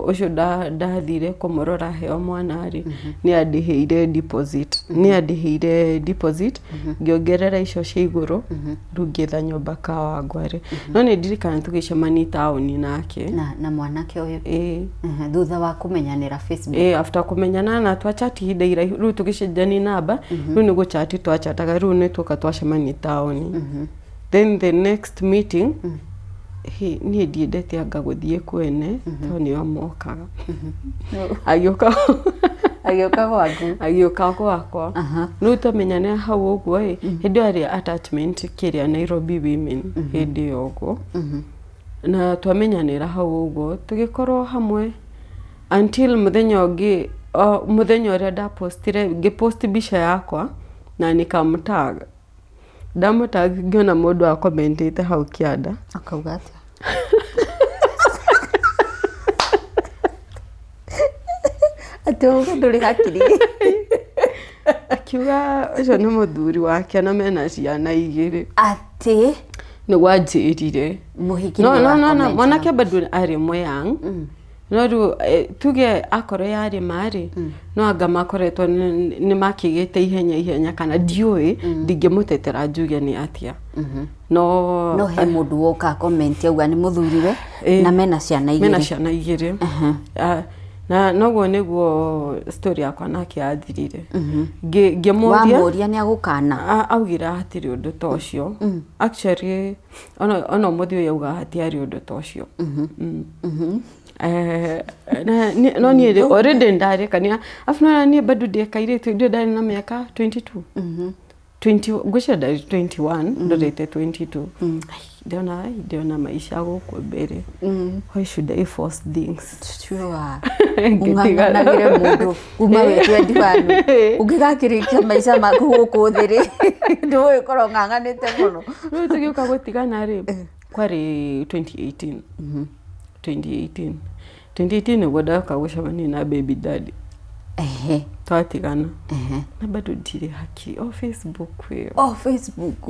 ucio ndathire kumurora heo mwana ri ni andiheire deposit ngiongerera icio cia iguru rungetha nyumba kawangware no ni ndirikana tugicemania tauni nake na mwanake uyu thutha wa kumenyanira Facebook after kumenyana na twachati hinda iraihu riu tugicenjania namba riu ni guchati twachataga riu ni tuka twacemania tauni then the next meeting ni ndiendete anga guthie kwene to ni amokaga agioka gwakwa no tumenyane hau uguo hindi ari attachment kiria Nairobi women hindi uguo na twamenyanira hau uguo tugikorwo hamwe until muthenya uria ndapostire ngipost bicha yakwa na nikamtag ndamutag ngiona mundu akomentete hau kianda akauga atia atuga nduri hakiri akiuga ucio ni muthuri wake na mena ciana igiri ati ni gwanjirire muhiki no mwanake bado ari moyang no ru tuge akoro yari mari no anga makoretwo ni makigite ihenya kana ndiui ndingimutetera njuge ni atia no he mundu woka comment auga ni muthuriwe na mena ciana igiri na noguo niguo story yakwa nake athirire ngimuria ni agukana augira hatiri undu tocio actually ono muthio yauga hatiari undu tocio no ni already ndarekania afuna ni bado ndekaire tu ndio ndari na miaka 22 20 gusha ndari 21 ndorete 22 ndiona maisha guku mbere why should I force things sure unganagire mundu uma we 21 ungigakirikia maisha maku guku thiri ndio ikoro nganganite muno no tugiuka gutigana ri kwari 2018 niguo ndaka gucemania na baby daddy twatigana na bado ndire haki Facebook Facebook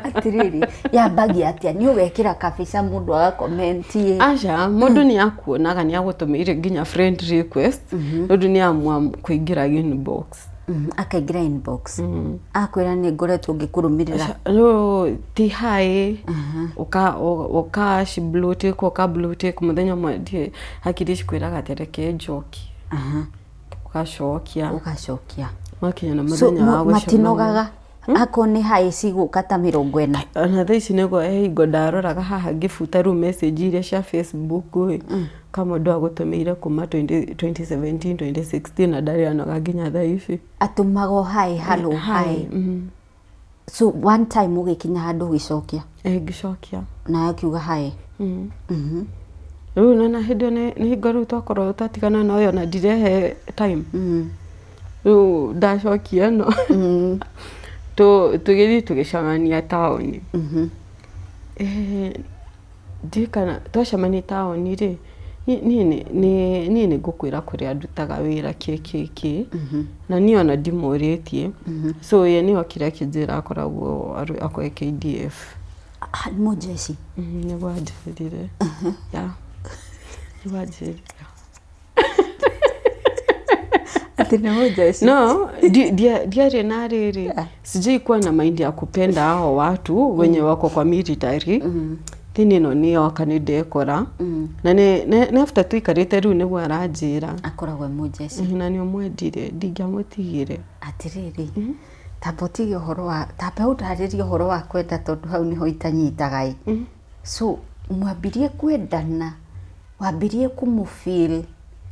Atiriri yambagia atia ni ugekira kabisa mundu agakomentie acha mundu ni akuonaga ni agutumire nginya friend request mundu ni amua kuingira inbox akaingira inbox akwira ni ngoretwo ngikurumirira no ti hai uka shiblote ko ka blote muthenya mwendie hakirishi kwiraga tereke njoki ukashokia wakinya na muthenya wa matinogaga akone hai ciguka ta 40 na thaici nego hingo ndaroraga haha ngifuta ru message iria cia Facebook kama ndo agutumeire kuma 2017 2016 na ndari anoga nginya thaici atumago hai hello hai so one time ugikinya handu gicokia gicokia na akiuga hai Rĩu na hĩndĩ nĩ hingo rĩu twakorwo twatigana na ũyũ na ndirehe time rĩu ndacokia no tũgĩthiĩ tũgĩcemania taũni ndikana twacemania taũni rĩ niĩ nĩ ngũkwĩra kũrĩa ndutaga wĩra kĩ na niĩ ona ndimũrĩtie so ye nĩo kĩrĩa kĩnjĩra akoragwo akoe KDF mũjeshi nĩguo anjĩrĩire ati ni mũjeshi no diari na riri sijui kuwa na mind ya kupenda hao watu wenye wako kwa military tini no niyo kanidekora na ne after tuikarite riu niguo aranjira akoragwo mũjeshi na niyo mwendire ndingiamutigire atiriri tabotige horo wa tabeutaririe horo wa kwenda tondu hau niho itanyitaga so mwabirie kwendana wabirie kumufeel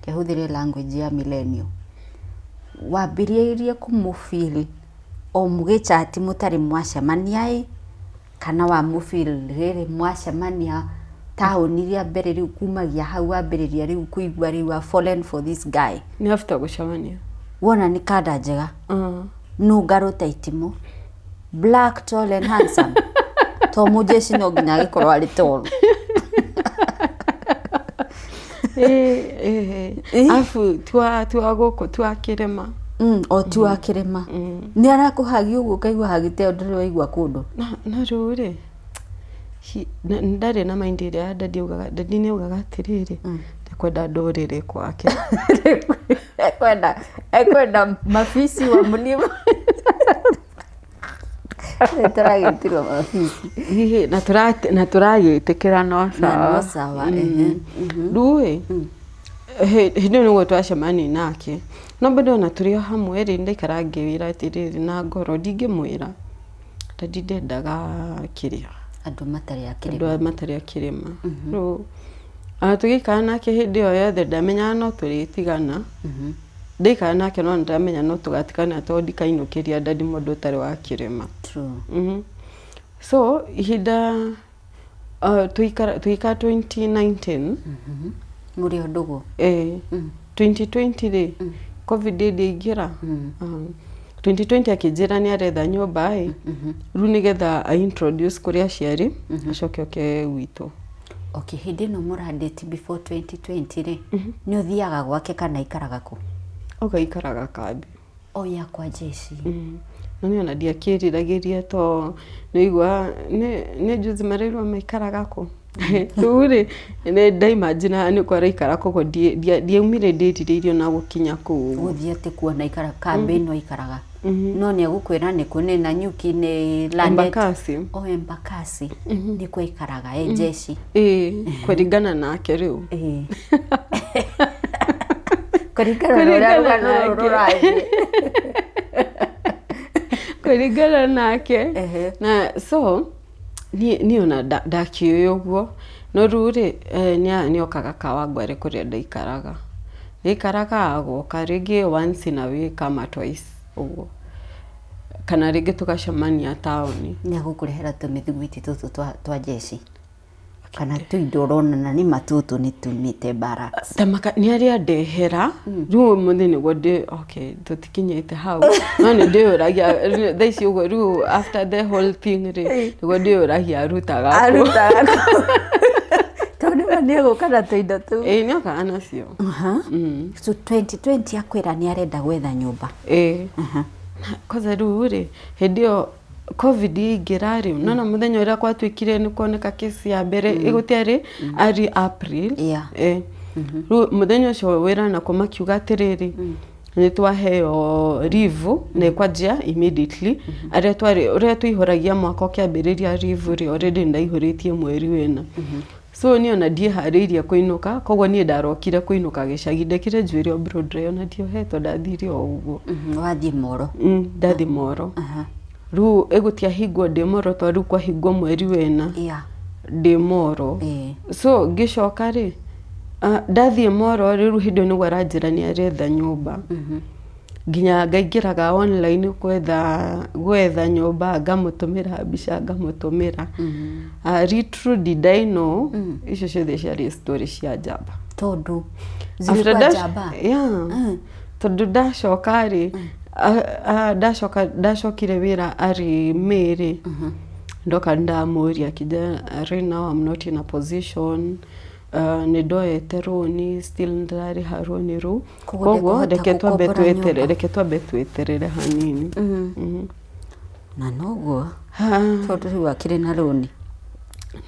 kehuthire language ya millennial wabirie kumufeel o mugichat mutari mwacemania kana wa mufeel riri mwacemania tauni ria mbere riu kumagia hau wambiriria riu kuigwa riu wa fallen for this guy ni after gucemania wona ni kada njega nungaro taitimo black tall and handsome to mujeshi no nginya gikorwo ari tall afu tua goko tua kirema o tua kirema ni arakuhagi uguo kaigwa hagite ndiri waigwa kundu na ruri ndari na mind ire ndadi ni ugaga atiriri kwenda ndorire kwake kwenda mafisi wa mlima taragitirwo mafisi na turagitikira no sawa ndui hindi niguo twacemania nake no bado na turio hamwe ri ndaikara ngĩwĩra atiriri na ngoro ndingĩmwĩra ndadi ndendaga kiria andu matari akirima no tugikana nake hindi o yothe ndamenya no turitigana ndikana nake no ndamenya no tugatikana to ndikainukiria ndadi mundu utari wa kirima true so hinda tuika 2019 muri ondugo 2020 ri covid ndingira 2020 akijira ni aretha nyumba ru nigetha a introduce kuri aciari acoke oke gwitu okay hindi no murandeti before 2020 ri ni uthiaga gwake kana ikaraga ku ikaraga kambi oya kwa jeshi nani ona ndiakiriragiria to nigwa ne juzi mareirwo maikaraga ku uri ne ndaimagine ni kwa ikara koko ndiumire ndiririo na gukinya ku uthiate kuona ikara kambi no ikaraga no ni gukwira ni kunena nyuki ni landed embakasi ni kwa ikaraga jeshi kuringana nake riu kuringana nake na so ni ona ndakiyo guo no ruri ni okaga kawangware kuria ndaikaraga agoka ringi once in a week kama twice uguo kana ringi tugacemania tauni ni agukurehera tumithiguiti tutu twa jeshi kana tuindorona na ni matutu ni tumite barracks tamaka ni aria ndehera ru muthi ni gode okay tutikinyete hau no ni ndioragia thaici ugo ru after the whole thing ri ni ndioragia arutaga tondu ni gukana tuindo tu ni okana cio so 2020 akwira ni arenda gwetha nyumba koza ru ri hindio COVID ingirari nona muthenya uria kwatwikire ni kuoneka kesi ya mbere igutiari ari April ru muthenya ucio wira na kuma kiuga atiriri ni twaheo leave na kwajia immediately aria twari uria tuihoragia mwaka kiambiriria leave ri already ndaihoritie mweri wena so ni ona die hariria kuinuka koguo ni ndarokire kuinuka gicagi ndekire njwire Broadway ona dio heto ndathiri o uguo wathie moro ndathi moro ru egutia higwo de moro to ru kwa higwo mweri wena de moro so gicoka ri ndathie moro riru hindo ni gwaranjira ni aretha nyumba nginya ngaingiraga online gwetha nyumba ngamutumira mbica ngamutumira true did I know icio ciothe ciarĩ story cia njamba tondu zilikuwa njamba tondu ndacoka ri ndacokire wira ari Mary ndoka ndamuria kija right now I'm not in a position nidoete roni still ndari haroni ru koguo reke twambe tweterere hanini na noguo tondu wakire na roni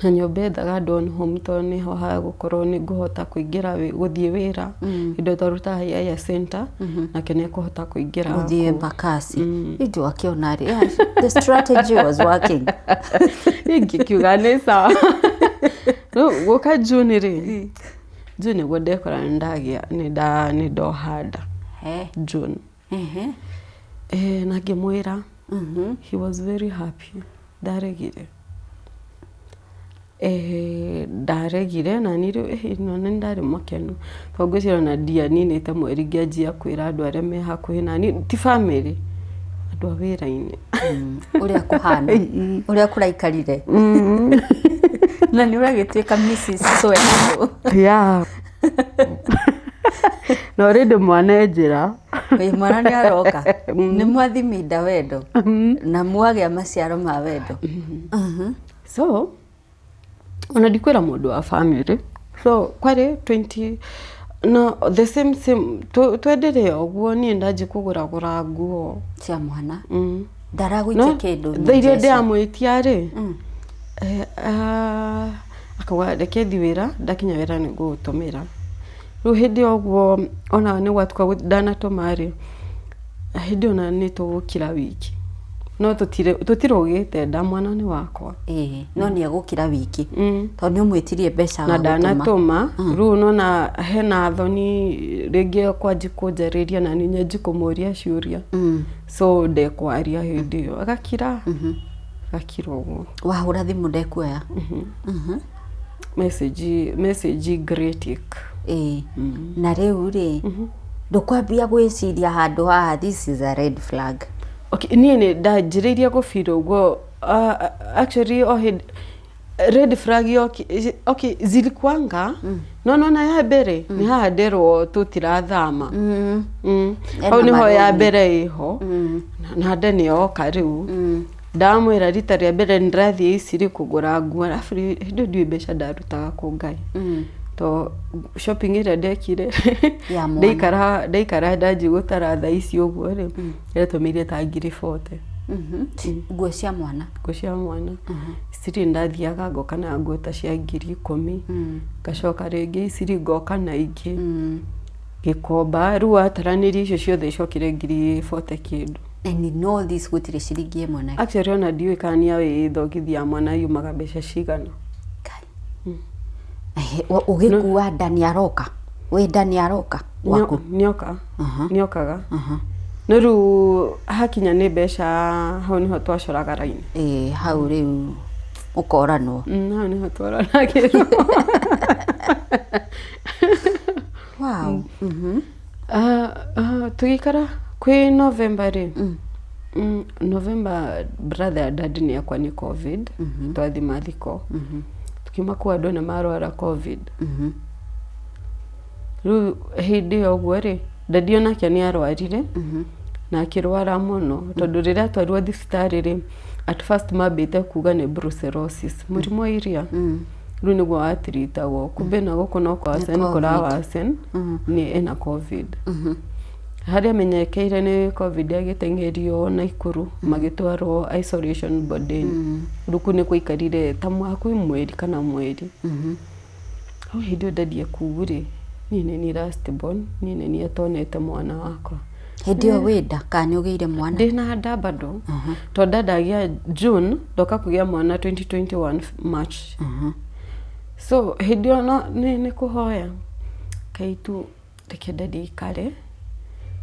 na nyombe ndaga don home to ni ho ha gukorwo ni nguhota kuingira guthie wira indo taruta ya center na kene kuhota kuingira guthie bakasi indo akiona ri the strategy was working ngikiuga ni sawa no goka June ri June godekora ndagia ni ndohanda June na ngimwira he was very happy ndaregire ndaregire na niru no ndari makenu togwicira na dia nini ta mweri ngianjia kwira andu aria me hakuhi na ni ti family andu awira-ini uria kuhana uria kuraikarire na ni uragituika Mrs. Soendo no rede mwana njira mwana ni aroka ni mwathimida wendo na mwagia maciaro ma wendo so ona dikwira mundu wa family so kwari 20 no the same twendere oguo ni ndaji kugura nguo cia mwana ndaragwite kindu thairie ndamwitia ri akauga reke thi wira ndakinya wira ni ngutumira ru hindi oguo ona ni gwatuka ndanatuma ri hindi ona ni tugukira wiki no tutirogite nda mwana ni wakwa no ni agukira wiki to ni umwitirie mbeca na ndanatuma ru no na hena thoni ringi kwanji kunjariria na ni nyenji kumuria ciuria so ndekwaria hindi yo agakira uguo wahura thimu ndekuoya message greetic na riu ri ndukwambia gwiciria handu haha this is a red flag okay ni ndajiriria gufira uguo actually red flag okay zilikuanga no na ya mbere ni haha nderwo tutirathama au ni ho ya mbere iho na ndani oka riu ndamwira rita ria mbere ndirathie iciri kugura nguo arafu hindu ndiwe mbeca ndarutaga ku Ngai to shopping ira ndekire ndeikara ndaji gutara tha ici uguo ri iratumire ta ngiri 40 nguo cia mwana iciri ndathiaga ngoka na nguo ta cia ngiri 10 ngacoka ringi iciri ngoka na ingi gikomba riu ataraniri icio ciothe icokire ngiri 40 kindu and in all this gutire ciringi imwe na actually ona ndiwe kania we thogithia mwana yumaga mbeca cigana ugikuwa ndani aroka we ndani aroka waku niokaga no ru hakinya ni mbeca hau niho twacoraga raini hau riu ukoranwo hau niho twaranagirwo wow tugikara kwi November ri November brother dad ni akwa ni COVID twathi mathiko tukima kwa andũ marwara COVID ru hindi oguo ri dadi onake ni arwarire na akirwara muno tondu riria twarwa thibitari ri at first mabite kuga ni brucellosis murimo iria ru niguo atritagwo kumbe na guko no kwa sen kora wasen ni ena COVID haria menyekeire ni covid agitengerio na ikuru magitwarwo isolation board ruku ni kuikarire ta mwaka mweri kana mweri au hindi ndadie kuuri nini ni last born nini ni atonete mwana wakwa hindi o wenda kana ugeire mwana ndina nda bado to ndadagia June ndoka kugia mwana 2021 March so hindi ona ni kuhoya kaitu tekendadi kare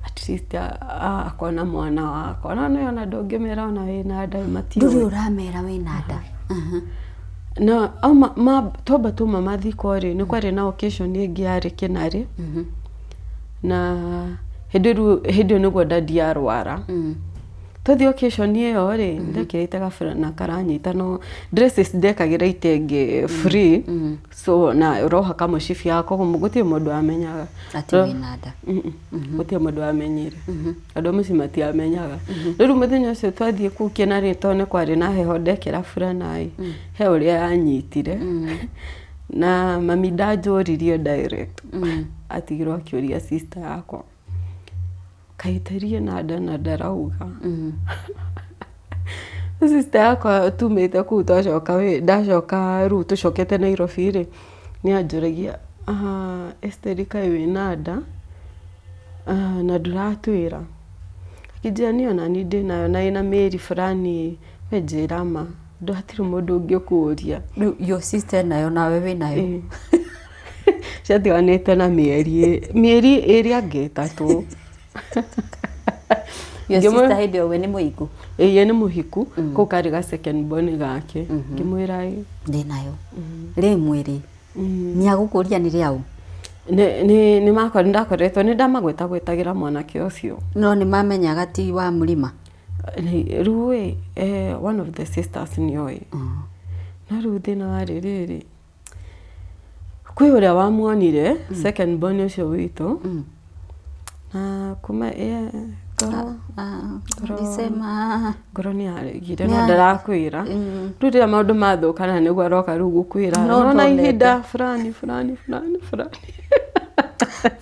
at least akona mwana wako na ndongemera ona wina nda matio nduri uramera wina nda na ama toba tu mama thikore ni kwari na occasion ingi yari kinari na hindi niguo ndadi arwara tothi occasion iyo ri ndekirite na karanyita no dresses ndekagira itenge free so na roha kama shifi yako gutie mundu amenyaga ati wina nda gutie mundu amenyire andu mucimati amenyaga riu muthenya ucio twathie ku kinari tone kwari na heho ndekira furana he uria yanyitire na mami ndajuririo direct atigirwo akiuria sister yakwa kaiterie na ndarauga sister yakwa tumite ku ndacoka ru tucokete Nairobi ri ni anjuragia Esterika wina nda na nduratwira akijia ni ona ni ndinayo na ina meri fulani wenjirama ndatiri mundu ngikuria your sister nayo nawe winayo ciatiganite na mieri iri angi tatu your sister hindi we ni muhiku ye ni muhiku ko kari ga second born gake ngimwira ndinayo ri mwiri ni agukuria ni riau ni makwa ndakoretwo ni ndamagweta gwetagira mwanake ucio no ni mamenyaga ti wa mlima ni ruwe one of the sisters ni oi na ruthi na wariri kwi uria wamwonire second born ucio witu na kuma nisema ngoro ni aregire no ndarakwira rurira maundu mathukana niguo aroka riu gukwira no ihinda fulani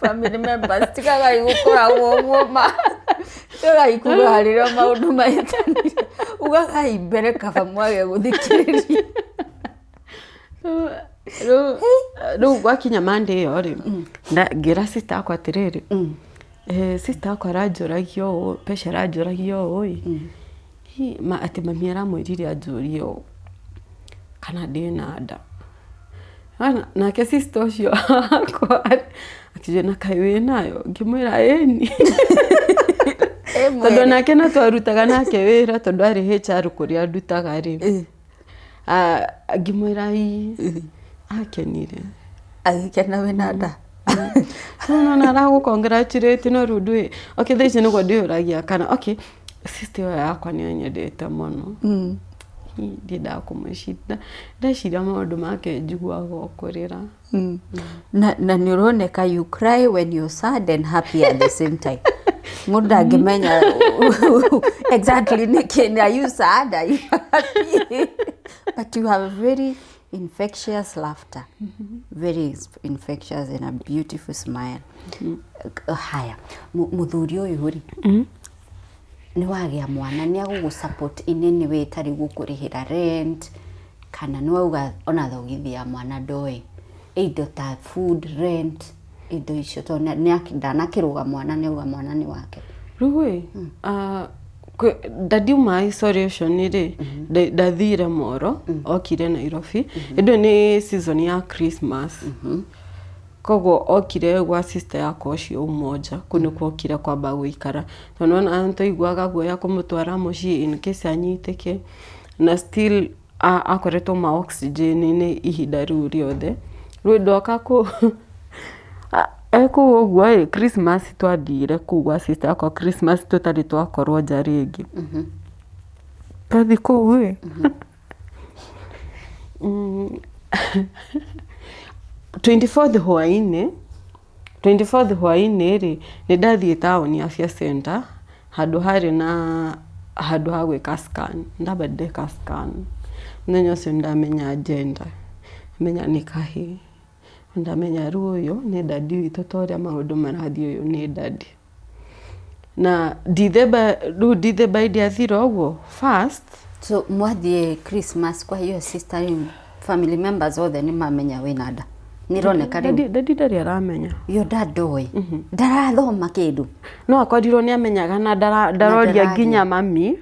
family members tikaga igukora guoma tikaga ikugarira maundu maitani ugaga imbere kaba mwage guthikiriria ru gwakinya Monday yo ri ngira sister akwa atiriri sister akwa ranjuragio pesha ranjuragio oi ma ati mami aramwirire anjurio kana ndina nda na ke sister ucio akwa akije na kai winayo ngimwira eni tondu nake na twarutaga nake wira tondu ari HR kuria ndutaga ri ngimwira akenire agikena wina nda no naragu congratulate no rundu okay these niguo ndiuragia kana okay sister yakwa ni nyendete muno ndida kumshida ndashira maundu make njiguaga okurira na ni uroneka you cry when you're sad and happy at the same time mundu angimenya exactly nikena you sad are you happy but you have a very infectious laughter very infectious and a beautiful smile haya muthuri uyu ri ni wagia mwana ni agugu support in any way tari gukurihira rent kana ni wauga ona thogithia mwana ndoi indo ta food rent indo icio to ni akindana kiruga mwana ni uga mwana ni wake ruwe ndadiuma isolation ri ndathire moro okire Nairobi indo ni season ya Christmas kogo okire gwa sister yako cio umoja kuni kwokire kwamba guikara tonona anto igwaga guoya kumutwara muci in case anyiteke na still akoretwo ma oxygen ni ihinda riu riothe rwindoka ku eko gwa Christmas twadire kugwa sister yako Christmas tutari twakorwo njari ingi kathi kuwe 24th hwaini ri ni ndathie town ya Afya Center handu hari na handu ha gwika scan ndamba ndeka scan nenyo se ndamenya agenda menya ni kahi ndamenya ruyo ni dadi wito toria maundu marathi uyu ni dadi na ndithemba ndiathira ũguo first. So mwathie Christmas kwa hiyo sister family members othe ni mamenya wina nda nironeka riu dadi ndari aramenya yo dadoi ndarathoma kindu no akorirwo ni amenyaga na ndaroria nginya mami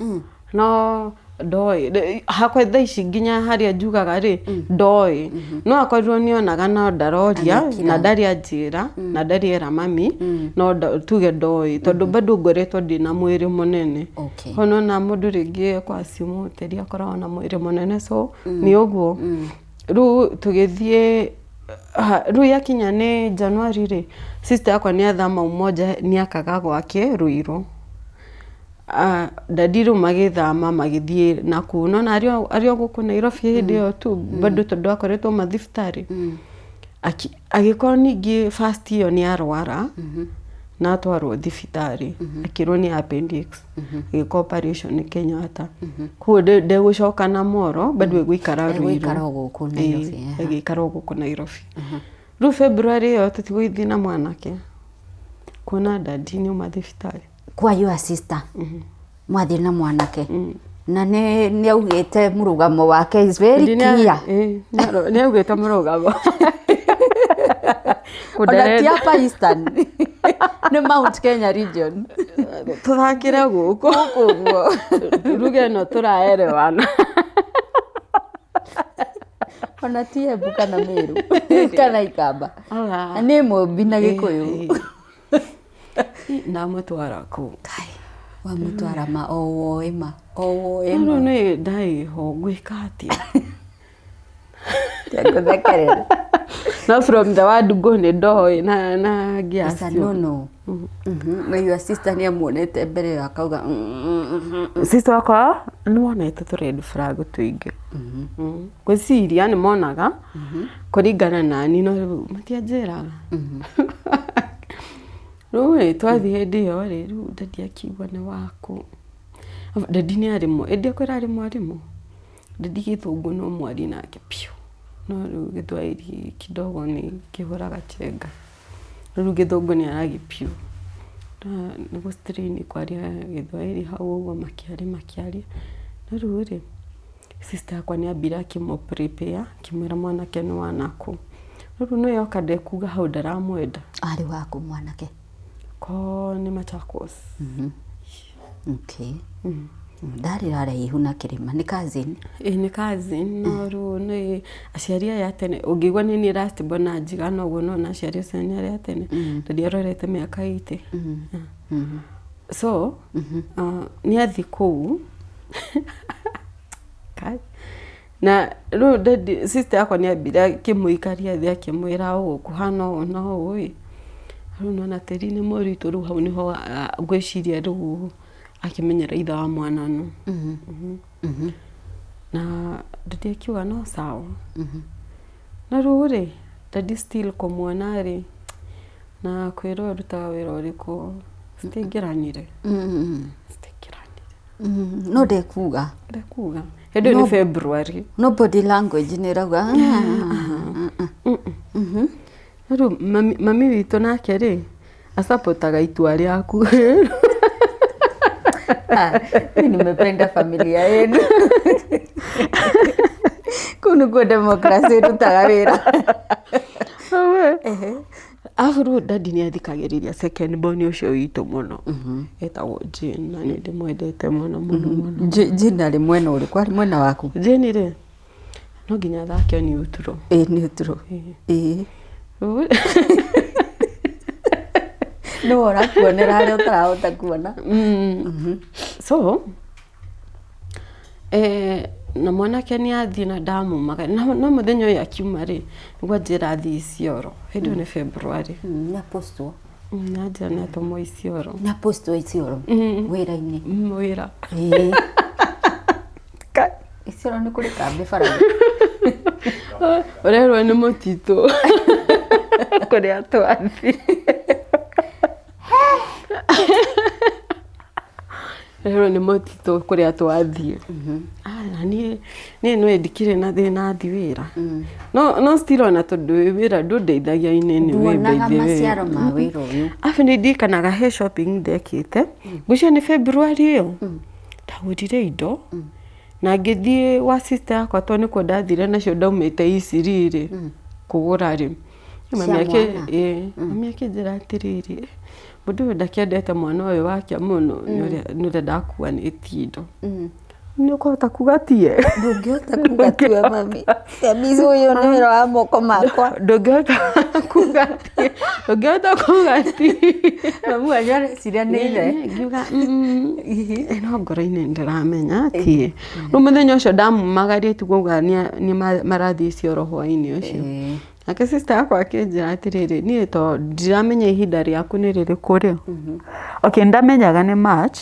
no ndoi hakwa thaa ici nginya haria njugaga ri ndoi no akorirwo nionaga no ndaroria na ndari anjira na ndari era mami no tuge ndoi tondu bado ngoretwo ndina mwiri munene hono na mundu ringi kwa simu teria korwo na mwiri munene so ni uguo ru tugithie ru yakinya ni January ri sister yakwa ni athama umoja ni akaga gwake Ruiru dadiru magithama magithie na kuno na ario guku Nairobi hindi yo tu bado tondu akoretwo mathibitari agikorwo ningi first year ni arwara na atwarwo thibitari akirwo ni appendix giko operation Kenyatta ku de gucoka na moro bado egwikara Ruiru egikara guku Nairobi ru February yo tutigwithi na mwanake kuona dadi ni mathibitari kwa your sister mwathie na mwanake na ni augite murugamo wake is very clear ni augite murugamo kudatia hapa Eastern ni Mount Kenya region tuthakire guku ruge no turaerewana ona tie buka na Meru kana Ikamba ni Mombi na Gikuyu na mutwara ku wa mutwara ma owoema no ne dai ho gwikatia yakuthekere no from the word go ne doi na giasi no your sister ni amuonete mbere akauga sister wako ni wonete tu red flag tuinge gwiciria ni monaga kuringana nani no matianjiraga Rũĩ twathi hindi yo ri ru dadi akigwa ni waku dadi ni arimu ende kwira ari mwarimu dadi Githungu no mwari nake piu no ru Githwairi kidogo ni kihuraga chenga ru Githungu ni aragi piu na gustrain kwaria Githwairi hau uguo makiari no ru ri sister yakwa ni ambira kimo prepare kimwira mwanake ni wanaku ru no yoka ndekuga hau ndaramwenda ari waku mwanake ko ni Machakos okay ndari rare ihuna kirima ni cousin ni cousin no ru ni aciaria ya tene ungigwa ni last bona njiga no guo no na aciaria senya ya tene ndadi arorete miaka 80 so ni athi kuu kai na ru dadi sister yakwa ni abira kimuikaria thia kimwira o kuhana no oi runo na teri ni moritu ru hau niho gwiciria ru akimenyera itha wa mwana no na dadi akiuga no sawa na ru ri dadi still kumwona ri na kwiro rutaga wira uriku stingiranire no ndekuga hedo ni February no body language ni rauga ru mami witu nake ri asapotaga itua riaku nimependa familia yenu kunu kwa demokrasia rutaga wira afuru dadi ni athikagiriria second born ucio witu muno etagwo Jane na ni ndimwendete muno Jane ari mwena uri kwari mwena waku Jane ri no nginya thake ni uturo neutral no ora kuonera ari utarahota kuona so na mwanake ni athi na damu maga na muthenya uyu akiuma ri niguo njira athi Isiolo hindi ni February na posto na njira ni atomo Isiolo na posto Isiolo wira-ini wira Isiolo ni kuri kambe faraga orerwo ni mutito kuri atwathi rero ni mutito kuri atwathi na nie no edikire na thina thi wira no still ona tondu wira ndundeithagia inene nduonaga maciaro ma wira uyu afi ni ndikanaga he shopping ndekite gucio ni February iyo ndagurire indo na ngithie wa sister yakwa to ni ko ndathire nacio ndaumite Isiriri kugura ri mami akijira atiriri mundu ndakiendete mwana uyu wake muno nure ndakuwa ni tindo ni ukota kugatie ndungihota kugatie mami tamizi uyu ni wira wa moko makwa ndungihota kugatie mamu anyare ciranire ngiuga no ngoro-ini ndiramenya tie no muthenya ucio ndamumagarie tuguga ni marathi cioro hwa-ini ucio ake sister yakwa akinjira atiriri nie to ndiramenya ihinda riaku ni ririku ri okay ndamenyaga ni March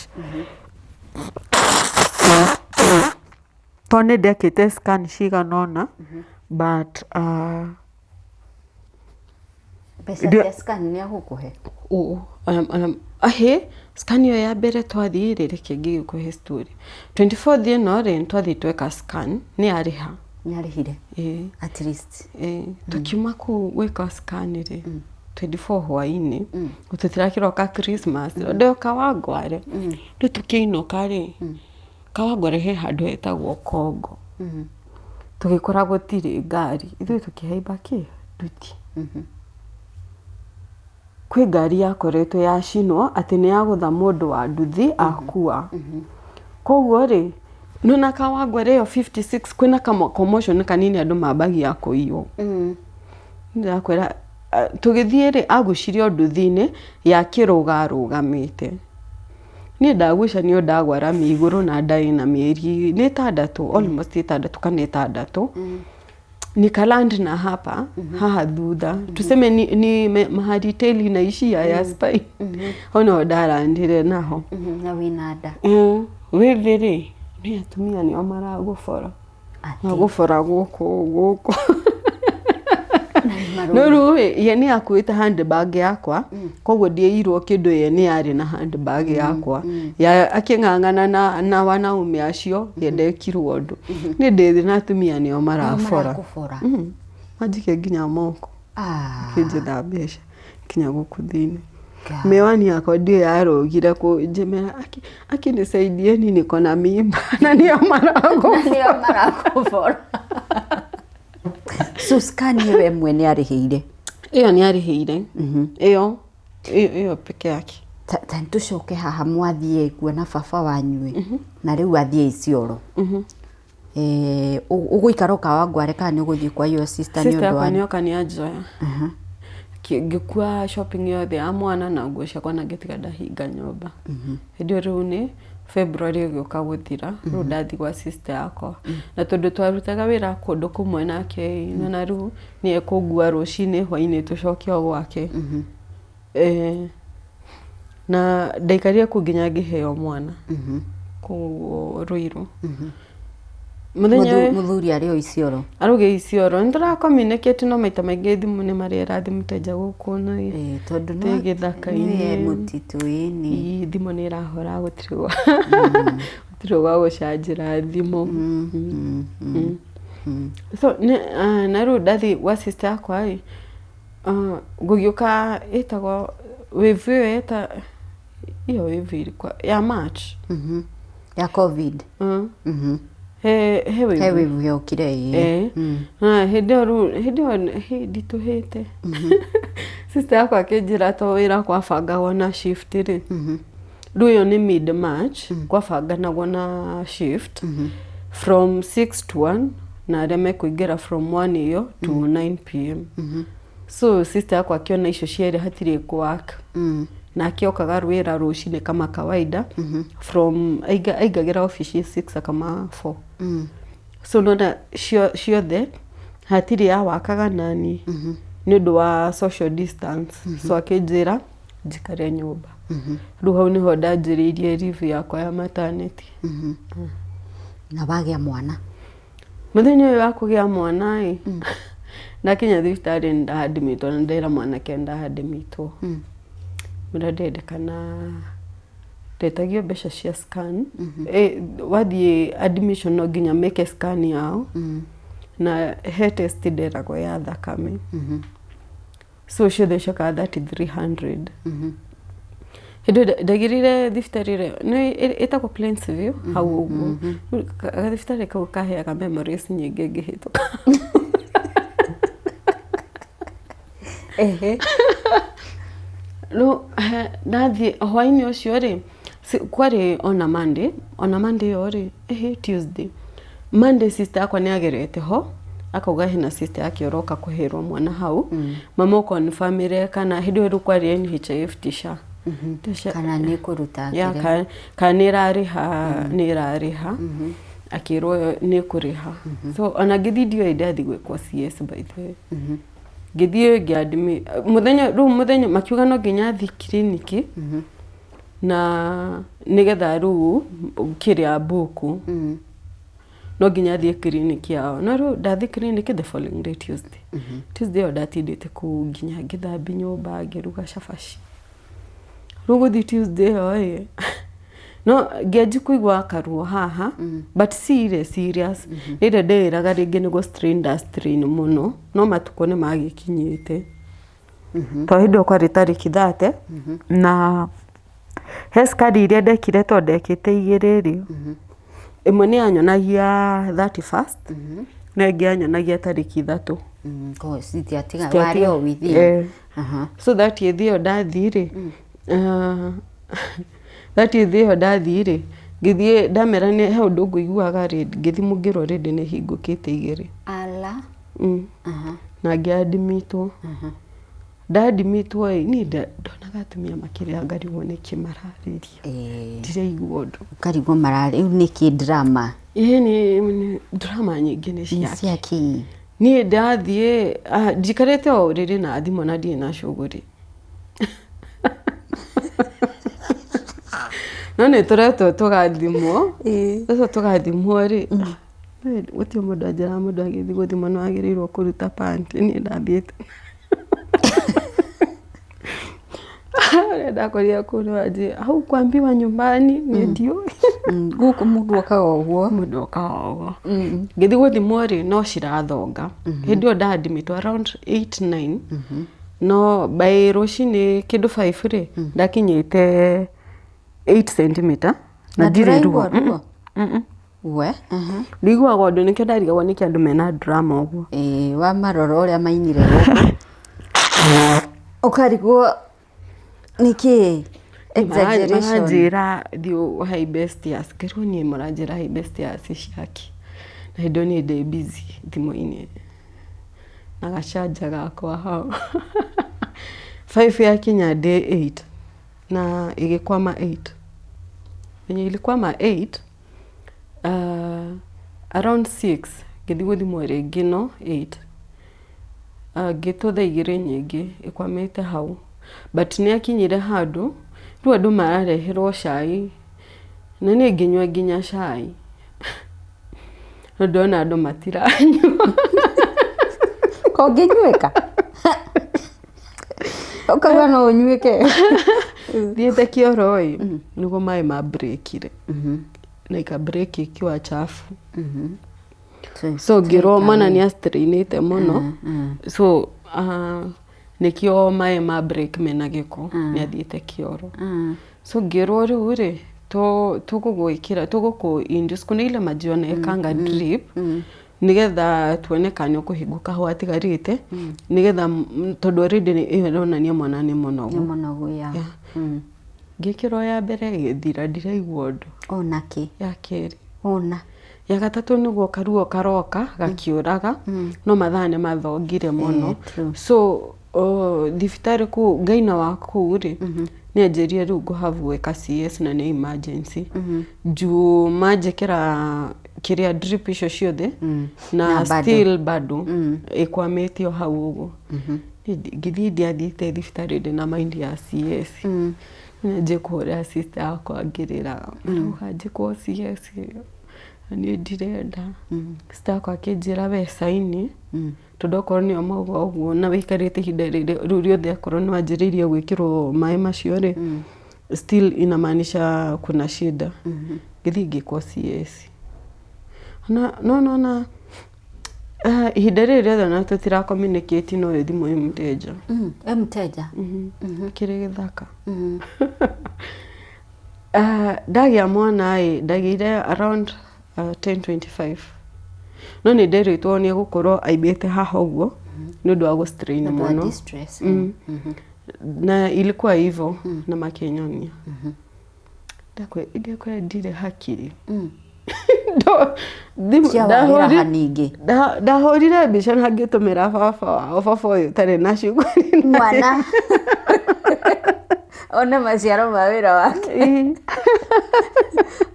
to ni ndekite scan ciganona but pesa ya scan ni agukuhe ahe scan yo ya mbere Twathiì reke ngigukuhe story 24th ino ri Twathiì tweka scan ni ariha nyarihire at least tukiuma ku gwika scan ri 24 hwa-ini gututira kiroka Christmas ndio kawangware ndio tukiinoka ri kawangware he handu hetagwo Kongo tugikora gutiri ngari ithui tukihaimba ki nduti kwi ngari yakoretwo yacinwo ati ni yagutha mundu wa nduthi akua koguo ri nuna kawangware yo 56 kwina commotion kanini andu mambagia kuiyo ndakwira tugithie ri agucirio nduthi-ini ya kirugamite ni ndagucanio ndagwara miguru na ndai na mieri ni 6 almost 6 kana 6 nikaland na hapa haha thutha tuseme ni mahali teli na ishia ya spine ono ndalandire naho na winada withiri ni atumia ni maragufora agufora guku no ruwe ye ni akuita handbag yakwa koguo ndieirwo kindu ye ni ari na handbag yakwa ya akingangana na wanaume acio yendekirwo ndu ni ndithi na atumia ni marafora majike nginya moko kinjitha mbeca kinya guku thini mewani yakwa ndio yarogire kunjemera akinisaidieni niko na mimba na nio maragufora so scan yewe mwene arihiire iyo ni arihiire iyo peke yake tucoke haha mwathie kuona baba wanyu na riu athie Isiolo uguikara kawangware kana ni uguthie kwa yo sister ni ndo wa nioka ni ajoya ngikua shopping yothe ya mwana na nguo ciakwa na ngitiga ndahinga nyumba ndio riu ni February gioka guthira riu ndathi kwa sister yakwa na tondu twarutaga wira kundu kumwe nake na riu ni ekungua rucini hwa-ini tucoke gwake na ndaikaria kunginya ngiheo mwana ku Ruiru muthuri ari o Isiolo aruge Isiolo ndira communicate no maita maingi thimu ni mari rathimu teja guku na tondu no githaka-ini mutituini thimu ni irahora gutirwa gucanjira thimu so na riu ndathi wa sister yakwa gugiuka itagwo wave eta iyo wave ilikuwa ya March ya COVID he wave yokire hindi tuhite sister yakwa akinjira to wira kwabangagwo na shift ri riu yo ni mid March kwabanganagwo na shift from 6 to 1 na reme kuingira from 1 iyo to 9 pm so sister yakwa akiona icio ciere hatire kuwaka na akiokaga wira rucini kama kawaida from aigagira office 6 kama 4 so nona ciothe hatire ya wakaga nani ni undu wa social distance so akinjira njikare nyumba riu hau niho ndanjiriirie review yakwa ya maternity na wagia mwana muthenya uyu wa kugia mwana nakinya thibitari ndahadimitwo na ndera mwanake ndahadimitwo mura ndendekana ndetagio mbeca cia scan wathie admission no nginya meke scan yao na he test nderagwo ya thakame so ciothe cokaga 3300 hĩndĩ ndagĩrire thibitarĩ ĩrĩa nĩ ĩtagwo Plainsview hau ũguo thibitarĩ kau kaheaga memories nyingĩ ngĩhĩtũka no nathiĩ hwainĩ ũcio rĩ kwarĩ ona Monday yo rĩ Tuesday Monday sister akwa nĩ agerete ho akauga hena sister yake oroka kũhĩrwo mwana hau mama confirmire kana hĩndĩ ĩyo kwarĩ NHIF tisha kana nĩ kũruta kĩrĩa kana nĩ ĩrarĩha akĩrwo nĩ kũrĩha so ona ngĩthiĩ ndiũĩ ndathi gwĩkwo CS by the way ngĩthiĩ ngĩadmit mũthenya makiuga no nginya thiĩ kiriniki na nĩgetha rĩu kĩrĩa mbuku no nginya thiĩ kiriniki yao no rĩu ndathi kiriniki the following day Tuesday yo ndatindĩte kũu nginya ngĩthambi nyũmba ngĩruga cabaci rĩu gũthiĩ Tuesday yo no ngĩanji kũigua karuo haha but serious rĩrĩa ndĩraga rĩngĩ nĩguo strain mũno no matukũ nĩ magĩkinyĩte to hĩndĩ kwarĩ tarĩki 30 na he skadi iria ndekire to ndekĩte igĩrĩ rĩ ĩmwe nĩ yanyonagia 31st na ĩngĩ yanyonagia tarĩki 3 warĩ o within so that ĩyo ndathiĩ rĩ ĩyo ndathiĩ rĩ ngĩthiĩ ndamera nĩ he ũndũ ngũiguaga rĩ ngĩthiĩ mũngĩrwo rĩndĩ nĩ hingũkĩte igĩrĩ na ngĩadmitwo ndadmitwo niĩ ndonaga atumia makĩrĩa ngarigwo nĩkĩ mararĩria ndiraigua ũndũ ũkarigwo mararĩ rĩu nĩkĩ drama nĩ drama nyingĩ nĩ ciaki niĩ ndathiĩ njikarĩte o rĩrĩ na thimũ na ndirĩ na cuguri no nĩ tũretwo tũgathimwo rĩ gũtirĩ mũndũ anjĩraga mũndũ agĩthiĩ gũthimwo nĩ wagĩrĩirwo kũruta panty niĩ ndathiĩte ndakorire kũrwo nje hau kwambiwa nyumbani nĩ ndiũĩ gũkũ mũndũ okaga ũguo ngĩthiĩ gũthimwo rĩ no cirathonga hĩndĩ ĩyo ndadmitwo around 8-9 no by rũcinĩ kĩndũ 5 rĩ ndakinyĩte 8 cm na ndirĩ ruo ndiguaga ũndũ nĩkĩo ndarigagwo nĩkĩ andũ mena drama ũguo wa maroro ũrĩa mainire gũkũ ũkarigwo nĩkĩ exaggeration maranjĩra thiũ high best yas kĩrwo niĩ maranjĩra high best yas ciaki na hĩndĩ niĩ ndĩ busy thimũ-inĩ na gacanja gakwa hau 5 yakinya day 8 na ĩgĩkwama 8 wenye ilikwama 8 around 6 ngĩthiĩ gũthimwo rĩngĩ no 8 ngĩtũ thaa igĩrĩ nyingĩ ĩkwamĩte hau but nĩ akinyire handũ rĩu andũ marareherwo cai na nĩ ngĩnyua nginya cai no ndona andũ matiranyua ko ngĩnyuĩka ũkauga no ũnyuĩke thiĩte kĩoro nĩguo maĩ mabrekire na ikabreki ikiwa chafu so ngĩrwo mwana nĩ astrainĩte mũno so nĩkĩo maĩ ma break mena gĩko nĩ athiĩte kĩoro so ngĩrwo rĩu rĩ tũgũkũ-induce kuna ile maji onekanga drip nĩgetha tuone kana ũkũhingũka hau atigarĩte nĩgetha tondũ already ĩyo ĩronania mwana nĩ mũnogu ngĩkĩrwo ya mbere gĩthira ndiraigua ũndũ onakĩ ya kerĩ ya gatatũ nĩguo karuo karoka gakiũraga no mathaa nĩ mathongire mũno so thibitarĩ kũu ngaina wa kũu rĩ nĩ anjĩrire rĩu ngũhavu gwĩka CS na nĩ emergency juu manjĩkĩra kĩrĩa drip icio ciothe na still bado ĩkwamĩtio hau ũguo ngĩthiĩ ndiathiĩte thibitarĩ ndĩ na mind ya CS njĩkũhũrĩra sister yakwa ngĩrĩra njĩkwo CS niĩ ndirenda sister yakwa akĩnjĩra we saini tondũ okorwo nĩo mauga ũguo na wĩikarĩte ihinda rĩu rĩothe akorwo nĩ wanjĩrĩirie gwĩkĩrwo maĩ macio rĩ still inamaanisha kuna shida. Githigi kwa CS. No. Hidere rĩothe na tutira communicate no thimũ mteja. Mteja. Kire githaka. Ndagia mwana ndagire around 10:25. No ni nderitwo ni gukorwo aibete haha uguo ni undu wa go strain muno. Na ilikuwa hivyo na makenyonia. Ndakwe ingekuwa ndire hakiri. Ndahorire mbica na ngĩtũmĩra baba ũyũ tarĩ na shughuli mwana ona maciaro ma wĩra wake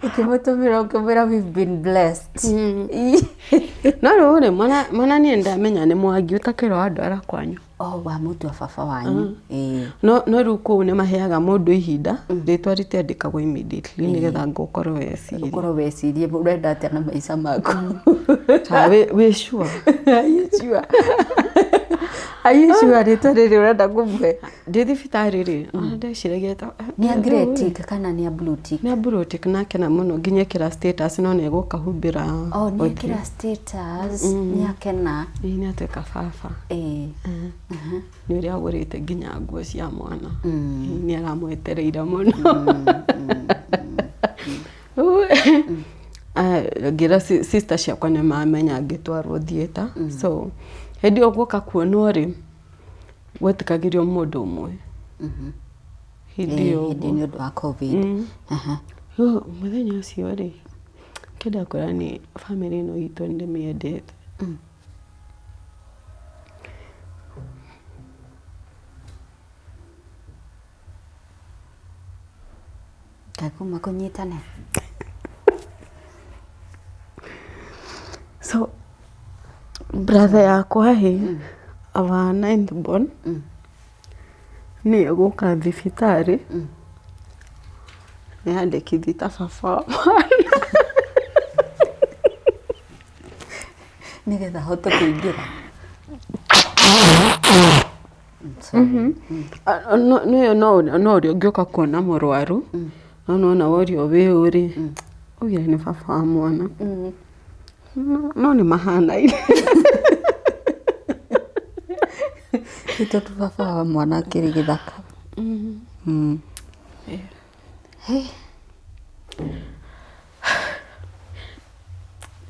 ukĩmũtũmĩra we've been blessed. No rĩu mwana niĩ ndamenya nĩ Mwangi ũtakĩrwo andwara kwanyu. Wa mũtu wa baba wanyu. No rĩu kũu nĩ maheaga mũndũ ihinda rĩtwa rĩtĩandĩkagwo immediately nĩgetha ngũkorwo wecirie. Ũkorwo wecirie ũrenda atĩa na maica maku. Wĩ sure? Are you sure rĩtwa rĩrĩ ũrenda kũmũhe? Ndĩ thibitarĩ rĩ, ndeciragia ta nĩ grey tick kana nĩ blue tick? Nĩ blue tick na kena mũno nginya kĩra status no nĩ gũkahumbĩra. Nĩ kĩra status nĩ akena. Nĩ ateka baba. Nĩ ũrĩa agũrĩte nginya nguo cia mwana. Nĩ aramwetereire mũno. Ngira sister ciakwa nĩ mamenya ngĩtwarwo theater. So hĩndĩ ĩyo guoka kuonwo rĩ gwetĩkagĩrio mũndũ ũmwe. Hĩndĩ ĩyo nĩ ũndũ wa COVID. Mũthenya ũcio rĩ kĩnda kũra nĩ family ĩno itũ ndĩmĩendete. Kakuma kũnyitane. So brother yakwa ava 9th born nĩ egũka thibitarĩ nĩ andĩkithi ta baba nĩgetha hote kũingĩra. No ũrĩa ũngĩũka kuona mũrwaru no ũrĩa wĩ ũrĩ ũgĩre nĩ baba wa mwana. No nĩ mahanaine. Tondũ baba wa mwana akĩrĩ gĩthaka.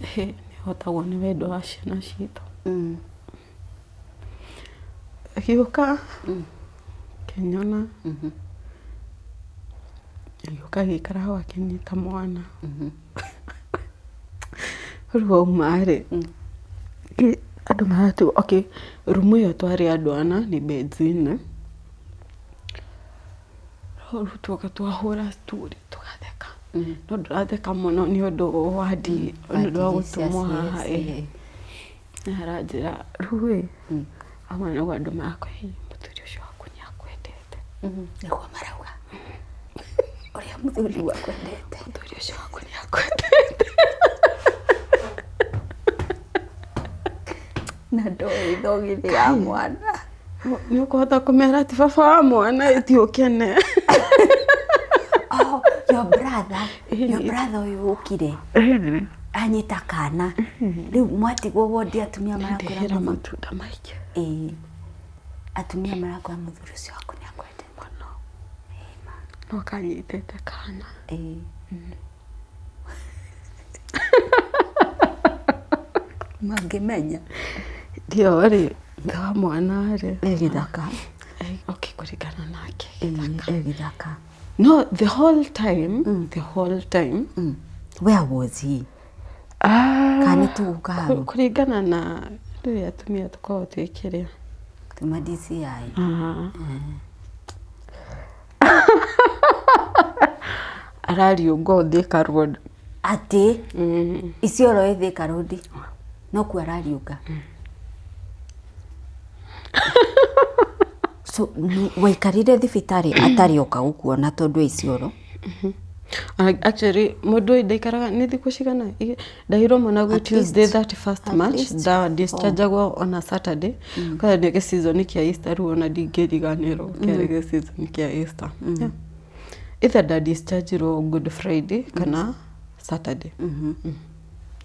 Nĩ hotagwo nĩ wendo wa ciana citũ. Gĩũka kĩnyona gĩũka gĩikara hau akĩnyita mwana. Rĩu auma rĩ andũ maratu rumu ĩyo twarĩ andũ ana nĩ beds-inĩ. Rĩu tuoka twahũra story tũgatheka. No ndũratheka mũno nĩ ũndũ wadi nĩ ũndũ wa gũtũmwo haha. Nĩ aranjĩra rĩu amwe nĩguo andũ makwĩ mũthuri ũcio waku nĩ akwendete. Nĩguo marauga ũrĩa mũthuri waku endete. Mũthuri ũcio waku nĩ akwendete. Na ndoĩ thogithĩ ya mwana. Nĩ ũkũhota kũmera ti baba wa mwana ti ũkene. Your brother ũyũ ũkire anyita kana. Rĩu mwatigwo wodi atumia marakwĩra matunda maingĩ. Atumia marakwĩra mũthuri ũcio waku nĩ akwendete mũno. No kanyitĩte kana. Mangĩmenya. Ndio rĩ wa mwana rĩ gĩthaka. Kũringana nake gĩthaka. No, the whole time. Where was he? Kani tu kaharu. Kũringana na rĩrĩa atumia tũkoragwo twĩkĩrĩa. Tuma DCI. Arariũnga Thika Road. Ati? Isioro Thika Road. No ku arariũnga. So waikarire thibitarĩ atarĩ oka gũkuona tondũ Isioro. Actually mũndũ ndaikaraga nĩ thikũ cigana ndahirwo mwana gwĩ Tuesday 31st March da dischargeagwo on a Saturday kwa nĩ season kĩa Easter rĩu ona ndingĩriganĩrwo kĩarĩ season kĩa Easter. either da discharge ro Good Friday kana Saturday.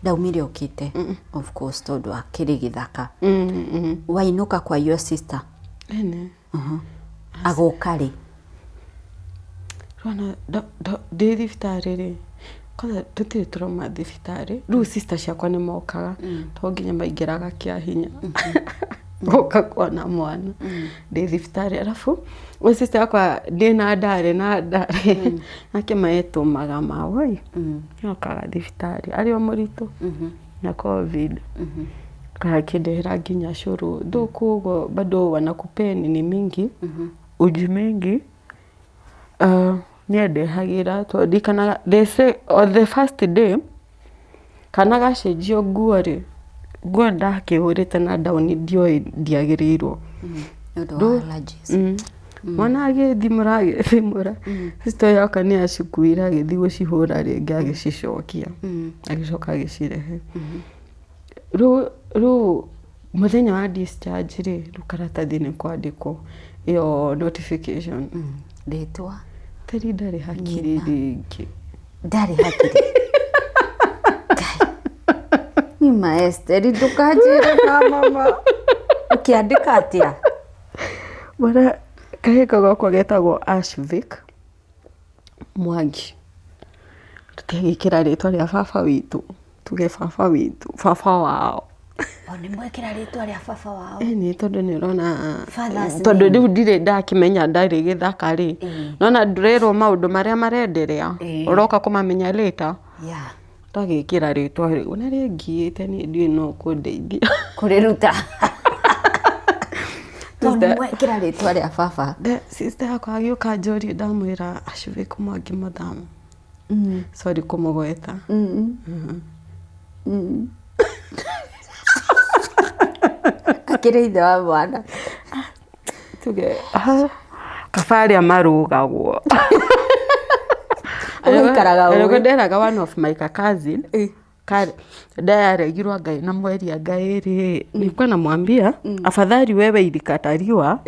Ndaumire okite of course tondu akiri githaka. Wainuka kwa your sister ene agokari rwana de thibitarĩ rĩ kwanza tutire turoma thibitarĩ rĩu sister ciakwa nĩ mokaga to nginya maingĩraga kĩa hinya goka kuona mwana de thibitarĩ arafu we sister yakwa ndĩna ndare nake maetũmaga mawoi yokaga thibitarĩ arĩ o mũritũ na covid kakindehera nginya cũrũ thuku ũguo bado wanakupeni ni mingi uji mingi niendehagira tondũ kana they say on the first day kana gacenjio nguo rĩ nguo ndakĩhũrĩte na down ndiagĩrĩirwo mwana agĩthimũra sister yakwa nĩ acikuire agĩthiĩ gũcihũra rĩngĩ agĩcicokia agĩcoka agĩcirehe rĩu muthenya wa discharge rĩ rĩu karatathi nĩ kwandĩkwo iyo notification ndĩtwa tari ndarĩ hakiri rĩngĩ ndarĩ hakiri ni maesteri ndũkanjĩre na mama ũkĩandĩka atĩa bora kahĩka gakwa getagwo Ashvik Mwangi tũkĩgĩkĩra rĩtwa rĩa baba witũ tuge baba witũ baba wao nĩ mwekĩra rĩtwa rĩa baba wao nĩ tondũ nĩ ũrona tondũ rĩu ndirĩ ndakĩmenya ndarĩ gĩthaka rĩ nona ndĩrerwo maũndũ marĩa marenderea ũroka kũmamenya later ndagĩkĩra rĩtwa rĩu na rĩngĩĩte nĩ ndiũĩ no kũndeithia kũrĩruta tondũ mwekĩra rĩtwa rĩa baba sister yakwa agĩũka njũrie ndamwĩra Ashvik Mwangi Mũthamu sorry kũmũgweta akĩrĩ ithe wa mwana tuge kabarĩa marũgagwo ũikaraga nderaga one of my cousin ndayaregirwo Ngai na mweri Ngai rĩ nilikuwa namwambia afadhali wewe ilikataliwa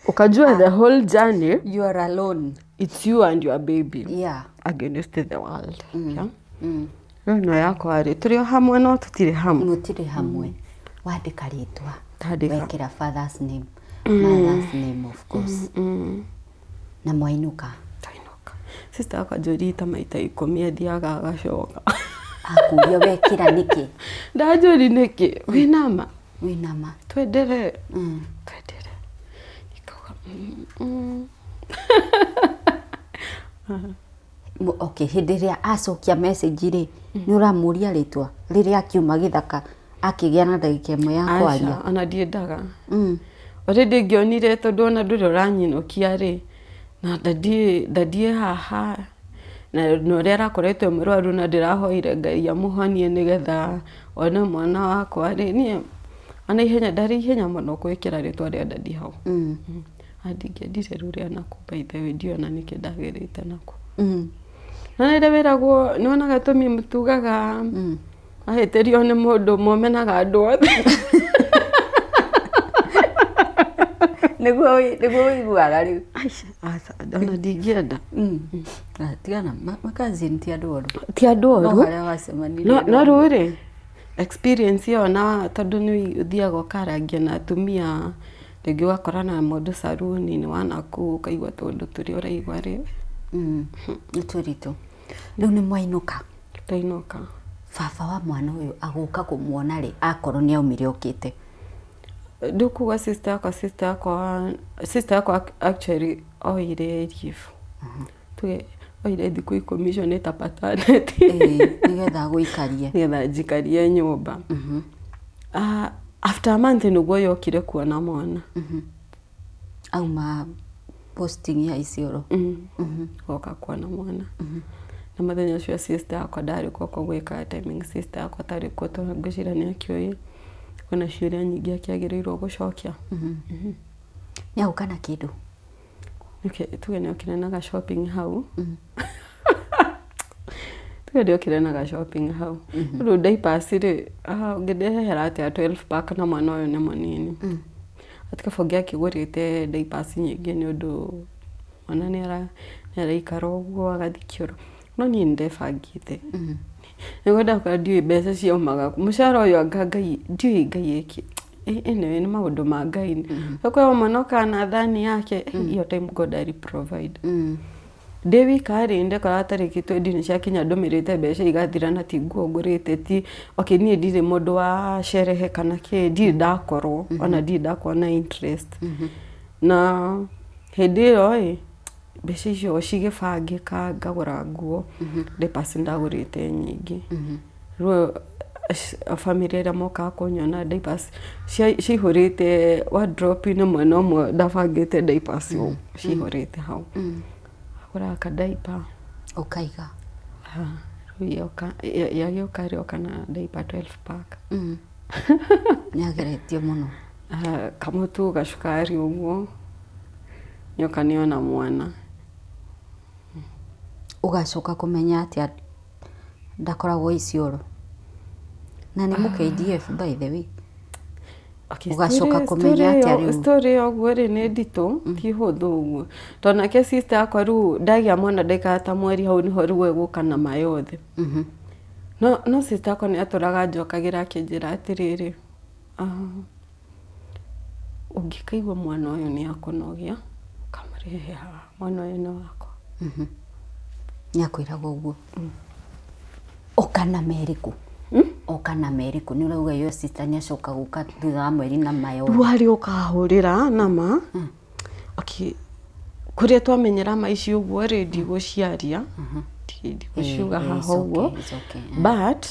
ukajua the whole journey you are alone, it's you and your baby against the world no yakwa rĩ tũrĩ hamwe no tũtirĩ hamwe wandĩka rĩtwa wekĩra father's name mother's name of course na mwainuka sister yakwa njũrita maita 10 athiaga agacoka akurio wekĩra nĩkĩ ndanjũri nĩkĩ wĩnama twendere okay hĩndĩ ĩrĩa acokia message rĩ nĩ ũramũria rĩtwa rĩrĩa akiuma gĩthaka akĩgĩa na ndagĩka ĩmwe ya kwaria ona ndiendaga already ngĩonire tondũ ona ndũrĩ ũranyinũkia rĩ na ndandie haha na ũrĩa arakoretwo mũrwaru na ndĩrahoire Ngai amũhonie nĩgetha one mwana wakwa rĩ niĩ ana ihenya ndarĩ ihenya mũno gwĩkĩra rĩtwa rĩa ndandi hau ndingĩendire rĩu rĩa naku by the way ndiona nĩkĩ ndagĩrĩte naku na nĩ wĩragwo nĩ wonaga tũmi mũtugaga ahĩtĩrio nĩ mũndũ momenaga andũ othe nĩguo wĩiguaga rĩu ona ndingĩenda tigana makazini ti andũ oru no harĩa wacemanirie no rĩu experience ĩyo na tondũ nĩ ũthiaga ũkarangia na atumia rĩngĩ ũgakora na mũndũ saruni nĩ wanaku ũkaigua tondũ tũrĩ ũraigua rĩ nĩ tũritũ rĩu nĩ mwainũka tũinũka baba wa mwana ũyũ agũka kũmuona rĩ akorwo nĩ aumire okĩte ndukuga sister yakwa actually oire leave tuge oire thikũ 10 nĩ ta paternity nĩgetha gũikarie nĩgetha njikarie nyũmba after a month nĩguo yokire kuona mwana auma posting ya Isiolo goka kuona mwana na mũthenya ũcio sister yakwa ndarĩ kuo gwĩka timing sister yakwa tarĩ kuo tondũ ngwĩciria nĩ akĩoĩ kuna ciũria nyingĩ akĩagĩrĩirwo gũcokia nĩ agũka na kĩndũ tuge nĩ okire na shopping hau tuge nĩ okire na shopping hau rĩu ndaipasi rĩ ngĩndehera atĩa 12 pack na mwana ũyũ nĩ mũnini atikabogia kigurite diapers nyingi ni undu mwana ni araikara uguo agathikiro no ni ndebangite nigwenda kwa ndiu mbeca ciaumaga mucara uyu anga ngai ndiu ngai iki ene ni maundu ma ngai kwa mwana kana thani yake iyo time God ari provide Dewi kari nde kwa atarikitwe dini ciakinya ndumirite mbeca igathira na ti nguo ngurite ti okay nie ndire mundu wa sherehe kana ki ndi ndakorwo ona ndi ndakona interest na hindi iyo mbeca icio cigibangika ngagura nguo diapers ndagurite nyingi ro family ira moka kunyona diapers cihurite wardrobe ni mwena umwe ndabangite diapers cihurite hau kura kadaipa ukaiga yagioka rioka na diaper 12 pack nyageretio muno kamutu gacukari uguo nyoka niona mwana ugacoka kumenya atia ndakoragwo icioro na ni KDF by the way ugacoka kumenya atia riu story oguo ri ni ndito ti huthu uguo tona ke sister akwa riu ndagia mwana ndaikata mweri hau niho riu eguka na mayothe no sister akwa ni aturaga njokagira akinjira atiriri ungikaigua mwana uyu ni akunogia kamrehe mwana uyu ni wako nyakwiraga uguo okana meriku okana meriku ni urauga yo sister ni acoka guka thutha wa mweri na mayo rwari ukahurira nama okay kuria twamenyera maici uguo ri ndiguciaria ndiguciuga haha uguo but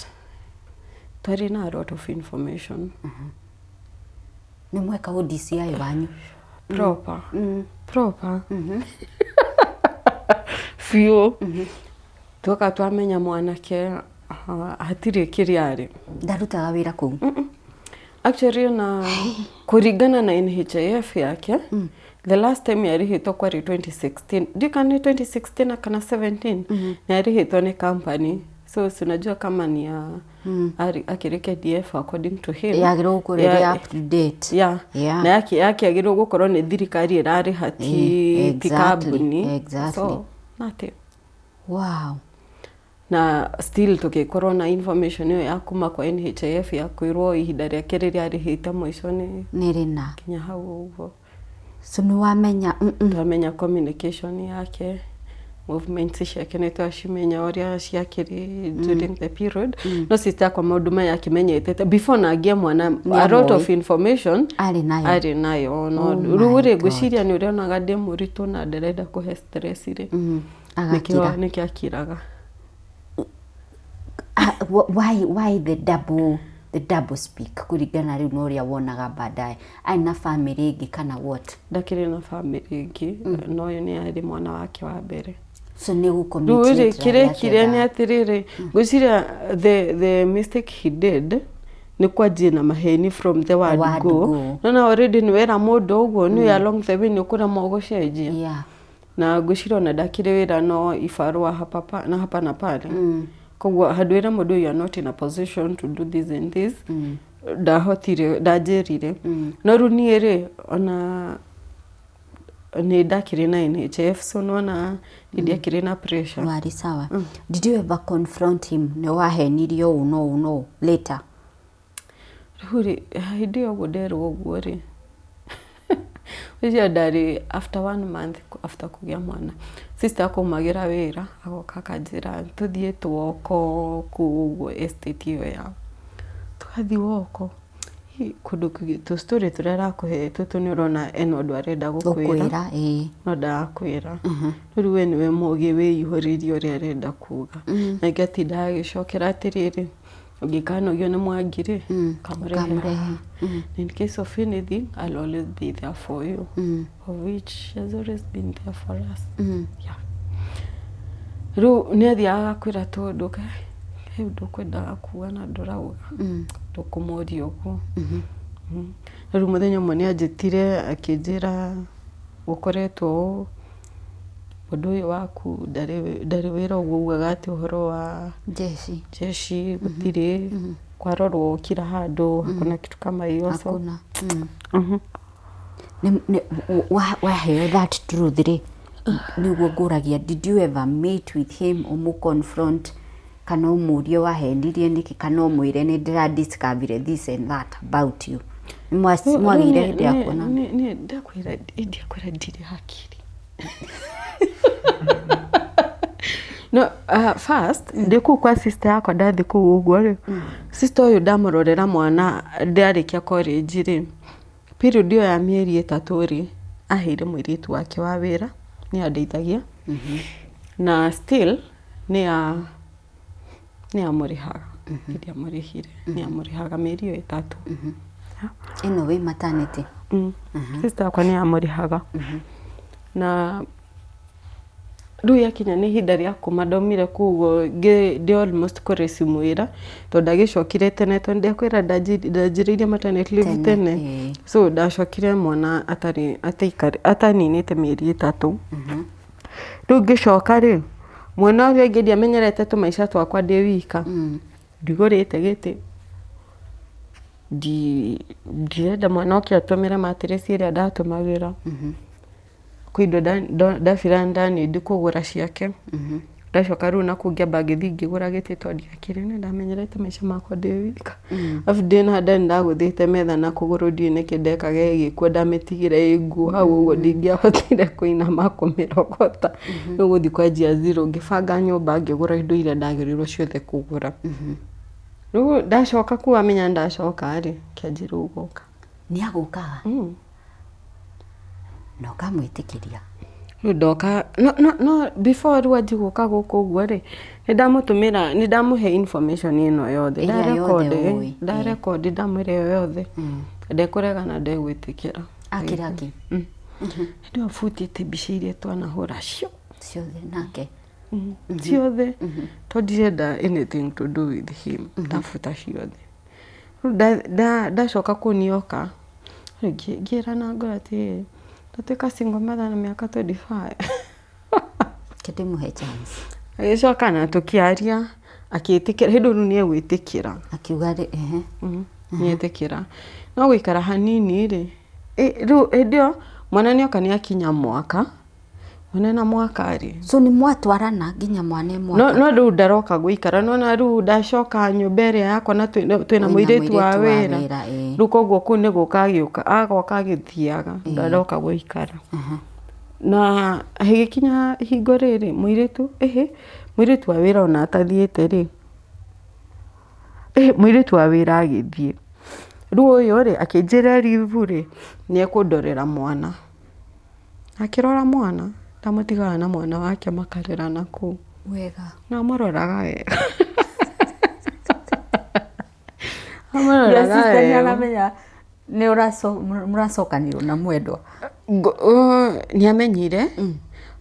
twari na a lot of information ni mweka udisi ayo banyu proper fio tuka twamenya mwanake hatire kiriari ndarutaga wira kuu actually na kuringana na NHIF yake the last time yarihitwo kwa 2016 dikani 2016 kana 17 yarihitwo ni company so unajua kama ni ya akireke DF according to him yagiro gukorera up to date na yake agiro gukorwo ni thirikari irari hati tikabuni so nate wow na still tukikorwo na information yo ya kuma kwa NHIF ya kwirwo ihinda ria kereri arihite mwico ni rina kinya hau uguo so ni wamenya wamenya communication yake movements ciake ni twacimenya uria ciakiri during the period no sister kwa maundu maya kimenyete before na agia mwana a lot of information ari nayo no ruri guciria ni uria naga de muritu na nderenda kuhe stress ri nikiakiraga why the double speak kurigana riu no ria wonaga baadaye aina family ingi kana what ndakiri na family ingi no yo ni ari mwana wake wa mbere so ni gukomiti ruri kire ni atiriri guciria the mistake he did ni kwa jina maheni from the word go na already ni wera mundu uguo ni along the way ni kura mogo cenjia na guciria na ndakire wira no ifarwa hapa na pale kogwa hadwira mundu you are not in a position to do this and this ndahotire ndajerire no runiere ona ni ndakire na NHF so nona ndakire na pressure wari sawa did you ever confront him no wahenirio no later ruri hidio godero ogore Ujia dari after 1 month after kugia mwana sister akumagira wira agoka kanjira tuthie twoko ku estate yo ya twathi woko kundu tu story turera kuhe tutu ni urona enodu arenda gukwira no ndakwira riu we niwe mugi we ihoririo ri arenda kuga na ngati ndagicokera atiriri ugikano gyo ne mwagire kamure in case of anything I'll always be there for you of which has always been there for us ru ne thia kwira tondu ka he ndukwenda kuga na ndurauga ndukumuri uko ru muthenya mwe ajitire akinjira ukoretwo undu uyu waku ndari wira uguaga ati uhoro wa jeshi gutire kwarorwo kira handu hakuna kitu kama hiyo so waheo that truth ri niguo nguragia, did you ever meet with him confront kana umurie wahenirie niki kana umwire ni ndira discover this and that about you? Mwagire hindi yakona ni ndakwira ndire hakiri. No, first ndiku kwa sister yakwa ndathi ku uguo ri sister uyu ndamurorera mwana ndarikia college ri period yo ya mieri 3 ri ahire mwiritu wake wa wira ni andeithagia na still ni amurihaga iria murihire ni amurihaga mieri yo 3 ino we maternity sister yakwa ni amurihaga na riu yakinya ni hinda ria kumadomire kuguo ndi almost kuresimuira to ndagicokire tene to ndekwira ndajiririe maternity leave tene so ndacokire mwana ataninite mieri 3 riu ngicoka ri mwana uyu ingi ndiamenyerete tumaisha twakwa ndi wika ndigurite giti ndirenda mwana ucio atumire matiresi iria ndatumagira kwindo ndafira ndani ndikugura ciake ndacoka riu na kungiamba ngithingigura giti to ndiakire ni ndamenyerete maisha makwa ndi wika afu ndina ndani ndaguthite metha na kuguru ndine kindekage gikuo ndamitigire ingu hau uguo ndingiahotire kuinama kumirogota no guthi kwanjia zero ngibanga nyumba ngigura indo iria ndagirirwo ciothe kugura riu ndacoka kuwa menya ndacoka ri kianjira uguka ni agukaga no kamwitikiria ndoka no before riu ajiguka guku uguo ri ni ndamuhe information ino yothe ndarecord ndamwire yothe ndekurega na ndegwitikira akiraki ndio futite mbica iria twanahura ciothe nake ciothe tondirenda anything to do with him ndafuta ciothe ndacoka kunioka ngira na ngora ti tateka single mother na miaka 25 kete muhe chance agicoka na tukiaria akitikira hindu ni egwitikira akiuga ri nietikira no gwikara hanini ri riu ndio mwana nioka ni akinya mwaka mwana na mwaka ri so ni mwatwarana nginya mwana mwaka no riu ndaroka gwikara no na riu ndacoka nyumba iria yakwa na twina muiritu wa wira riu koguo ku ni gukagiuka agoka agithiaga ndaroka gwikara na higikinya hingo riri muiritu wa wira ona atathiite ri muiritu wa wira agithie riu uyu ri akinjira rivu ri ni ekundorera mwana akirora mwana ndamutigaga na mwana wake makarera naku wega na muroraga wega amororaga wega akamenya ni muracokanirwo na mwendwa ni amenyire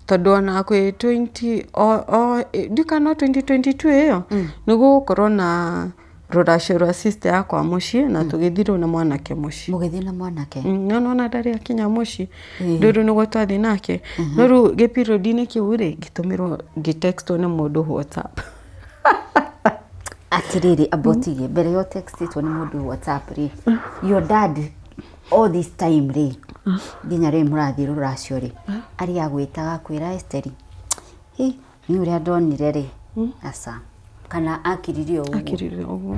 tondu ona kwi 2022 iyo nigukorwo na rurasho rwa sister yakwa mucii na tugithirwo na mwanake mucii mugithii na mwanake no ndari akinya mucii nduru niguo twathi nake no ru giperiod-ini kiu ri ngitumirwo ngitextwo ni mundu WhatsApp atiriri abotige mbere yo textitwo ni mundu WhatsApp ri your dad all this time ri nginya ri murathi ruracio ri ari agwitaga kwira Esteri ni uria ndonire ri asa kana akiririo uguo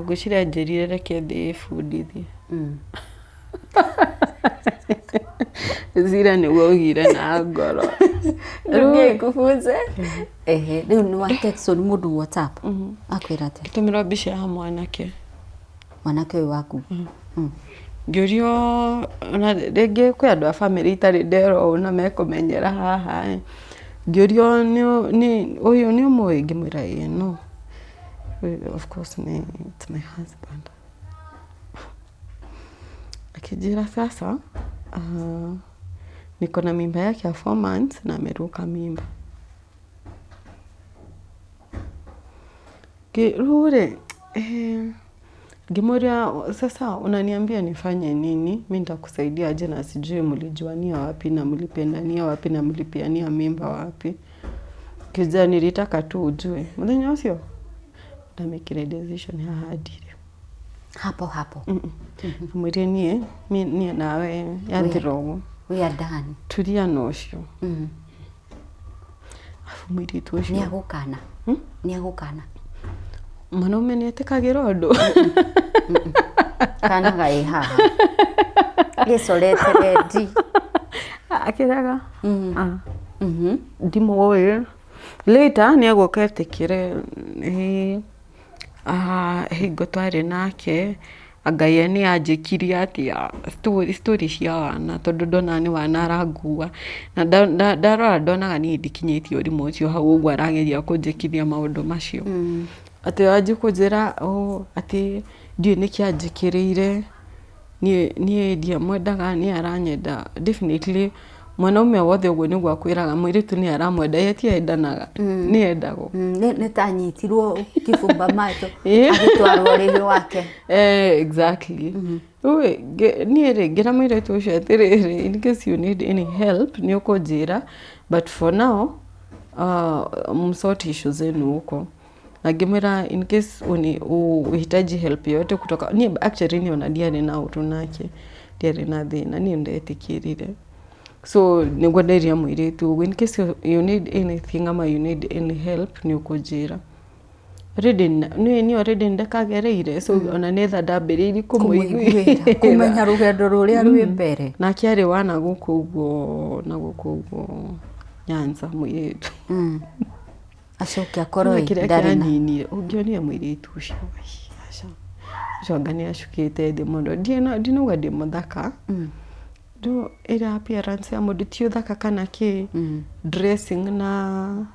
guciria njerire reke ndi fundithie zira niguo ugire na ngoro ruge kufunze riu ni wa text ni mundu WhatsApp akwira ati ngitumira mbica ya mwanake uyu waku ngiurio na rĩngĩ kwĩ andũ a family itarĩ ndero na mekumenyera haha ngiurio ni uyu ni umwe ngimwira no of course it's my husband akijira sasa niko na mimba yake ya 4 months na ameruka mimba kirure Gimuria sasa unaniambia nifanye nini? Mimi nitakusaidia aje na sijui mlijuania wapi na mlipendania wapi na mlipiania mimba wapi. Kiza nilitaka tu ujue. Mwenye ucio? Ndamekire decision ya hadire. hapo mwire nie nawe yathirogo we are done turia no ucio afu mwire tu ucio ni agukana mwanaume nietikagira undu kana gai haha gicorete rendi akiraga ndimoe later ni agoka etikire hingo twari nake Ngai ni anjikirie atia story cia wana tondu ndona ni wana arangua na ndarora ndonaga ni ndikinyitie urimu ucio hau uguo arageria kunjikithia maundu macio ati anji kunjira ati ndiu nikianjikirire nie ndiamwendaga ni aranyenda definitely mwanaume wothe uguo niguo akwiraga mwiritu ni aramwenda yetie endanaga ni endago ni tanyitirwo kifumba mato agitwarwo riri wake exactly ni ringira mwiritu ucio atiriri in case you need any help ni ukunjira but for now msort issues enu uko na ngimira in case uhitaji help yote kutoka ni actually ni ona ndiari na utunake ndiari na thina ni ndetikirire so nigwenderia mwiritu in case you need anything ama you need any help ni ukunjira already ni already ndakagereire so ona netha ndambiriiri kumuiguira kumenya rugendo ruria rwi mbere na kiari wana gukuguo na gukuguo Nyanza mwiritu acoke akorwo ndari na nini ungionia mwiritu ucio aca ngani acukite thi muno ndinauga ndi muthaka do era appearance ya mundu ti uthaka kana ki dressing na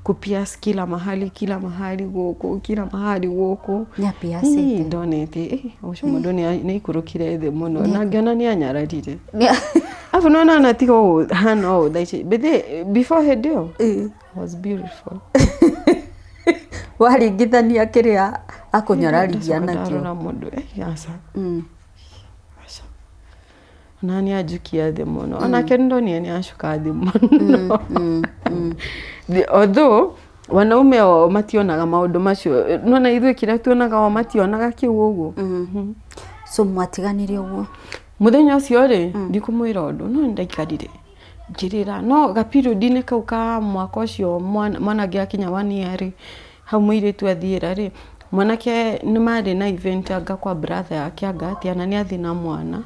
kupias kila mahali guku nyapiasite ndonete ucio mundu ni ikurukire thi muno na ngiona ni anyararire afu nona natigo hano daiche but before he do was beautiful waringithania kiria akunyararithia nakio na mundu yasa nani ajukia thi muno ona kendo ni ashuka thi muno although wanaume mationaga maundu macio nona ithuĩ kira tuonaga mationaga kiu uguo so mwatiganire uguo muthenya ucio ri ndikumwira undu no ndaikarire njirira no gaperiod-ini kau ka mwaka ucio mwanake akinya 1 year ri hau mwiritu athiira ri mwanake ni mari na event anga kwa brother yake agatia na ni athina mwana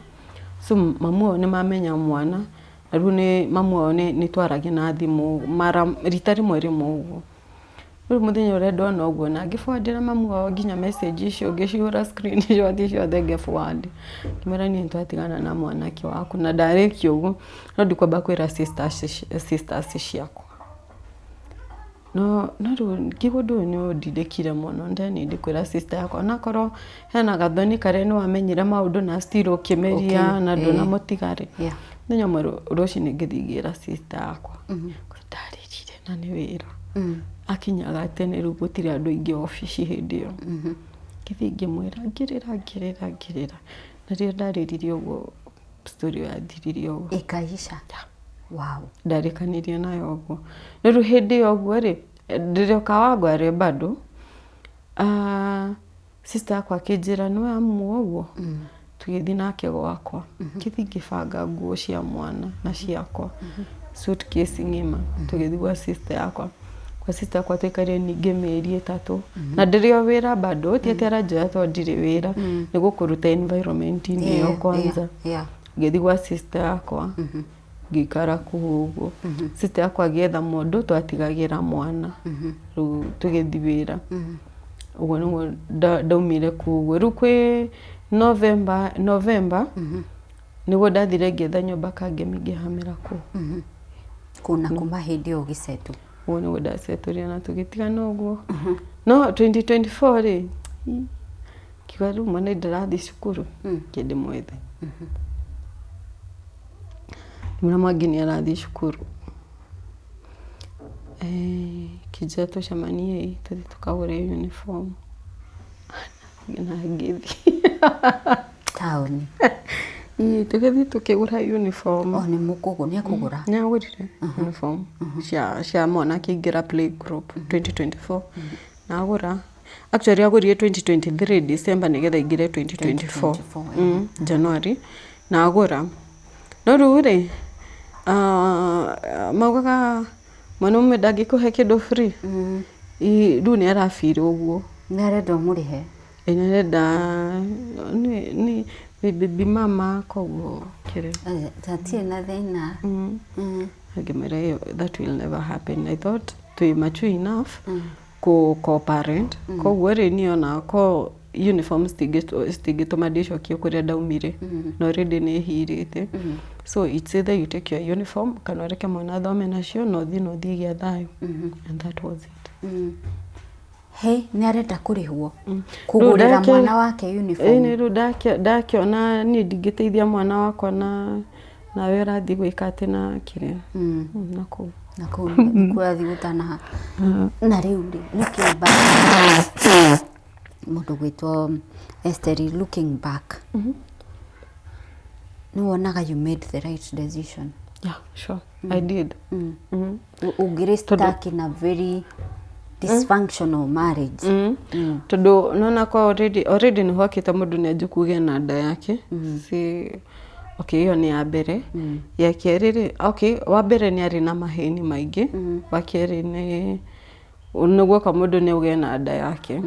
so mamu ni mamenya mwana riu ni mamu ni twaragia na thimu mara ritari mweri muguo riu muthenya uria ndona uguo na ngifordera mamu nginya message icio ngicihura screenshot icio thenge forward kimera ni twatigana na mwanake waku na direct uguo no ndikwamba kwira sisters ciakwa no kigundu ni ndidekire muno ndeni ndikwira sister yakwa na koro hena gathoni kare no amenyire maundu na still ukimeria na ndona mutigare nenya mweru roshi ngithigira sister yakwa ndaririre na ni wira akinyaga tene riu gutire andu ingi office hindi yo kithingi mwira ngirira na ria ndariririe uguo story ya thiririo uguo ikaisha wow ndarikanirie nayo uguo riu hindi yo uguo ri ndiroka wagware bado sister yakwa kinjira no amu uguo tugithi nake gwakwa kithingi banga nguo cia mwana na ciakwa suitcase ngima tugithi gwa sister yakwa kwa sister yakwa twikaire ninge meri 3 na ndirio wira bado tietera njoya to ndire wira ni gukuruta environment ni yo kwanza ngithi gwa sister yakwa ngikara kuhugo sister yakwa gietha mundu twatigagira mwana riu tugithi wira uguo niguo ndaumire kuhugo riu kwi November niguo ndathire ngetha nyumba kange ngihamira ku kuna kuma hindi yo gisetu uguo niguo ndaseturia na tugitigana uguo no 2024 ri kiwa riu mwana ndarathi cukuru kindi mwethe mwana mwangini arathi cukuru kija tucemanie tuthi tukagure uniform na ngithi town tugithi tukigura uniform ni mukugu ni akugura nyagurire uniform cia mwana kingira play group 2024 nagura actually agũrire 2023 December nĩgetha ingire 2024 January na agũra no rĩu rĩ maugaga mwanaume ndangĩkũhe kĩndũ free rĩu nĩ arabiri ũguo nĩ arenda ũmũrĩhe nĩ arenda ni baby mama koguo kire tatie na thĩna ngĩmera that will never happen. I thought to mature enough ko co-parent koguo rĩ niona ko uniform stigĩtũma ndĩcokie kũrĩa ndaumire no already nĩ hirĩte so it's either you take your uniform kana ũreke mwana thome nacio no thiĩ gĩa thayũ and that was it. Hey, nĩ arenda kũrĩhwo kũgũrĩra mwana wake uniform nĩ rĩu ndakĩona niĩ ndingĩteithia mwana wakwa na nawe ũrathiĩ gwĩka atĩ na kĩrĩa na kũu kũrathiĩ gũtanaha na rĩu looking back mũndũ gwĩtwo Esther looking back nĩ wonaga you made the right decision? Yeah, sure. I did. Ungĩrĩ stuck in a very dysfunctional marriage. Tondũ nona kwa already nĩ hokĩte mũndũ nĩ anju kũgĩa na nda yake okay hiyo ni ya mbere ya kerĩ rĩ okay wa mbere nĩ arĩ na maheni maingĩ wa kerĩ nĩ guoka mũndũ nĩ ũgĩa na nda yake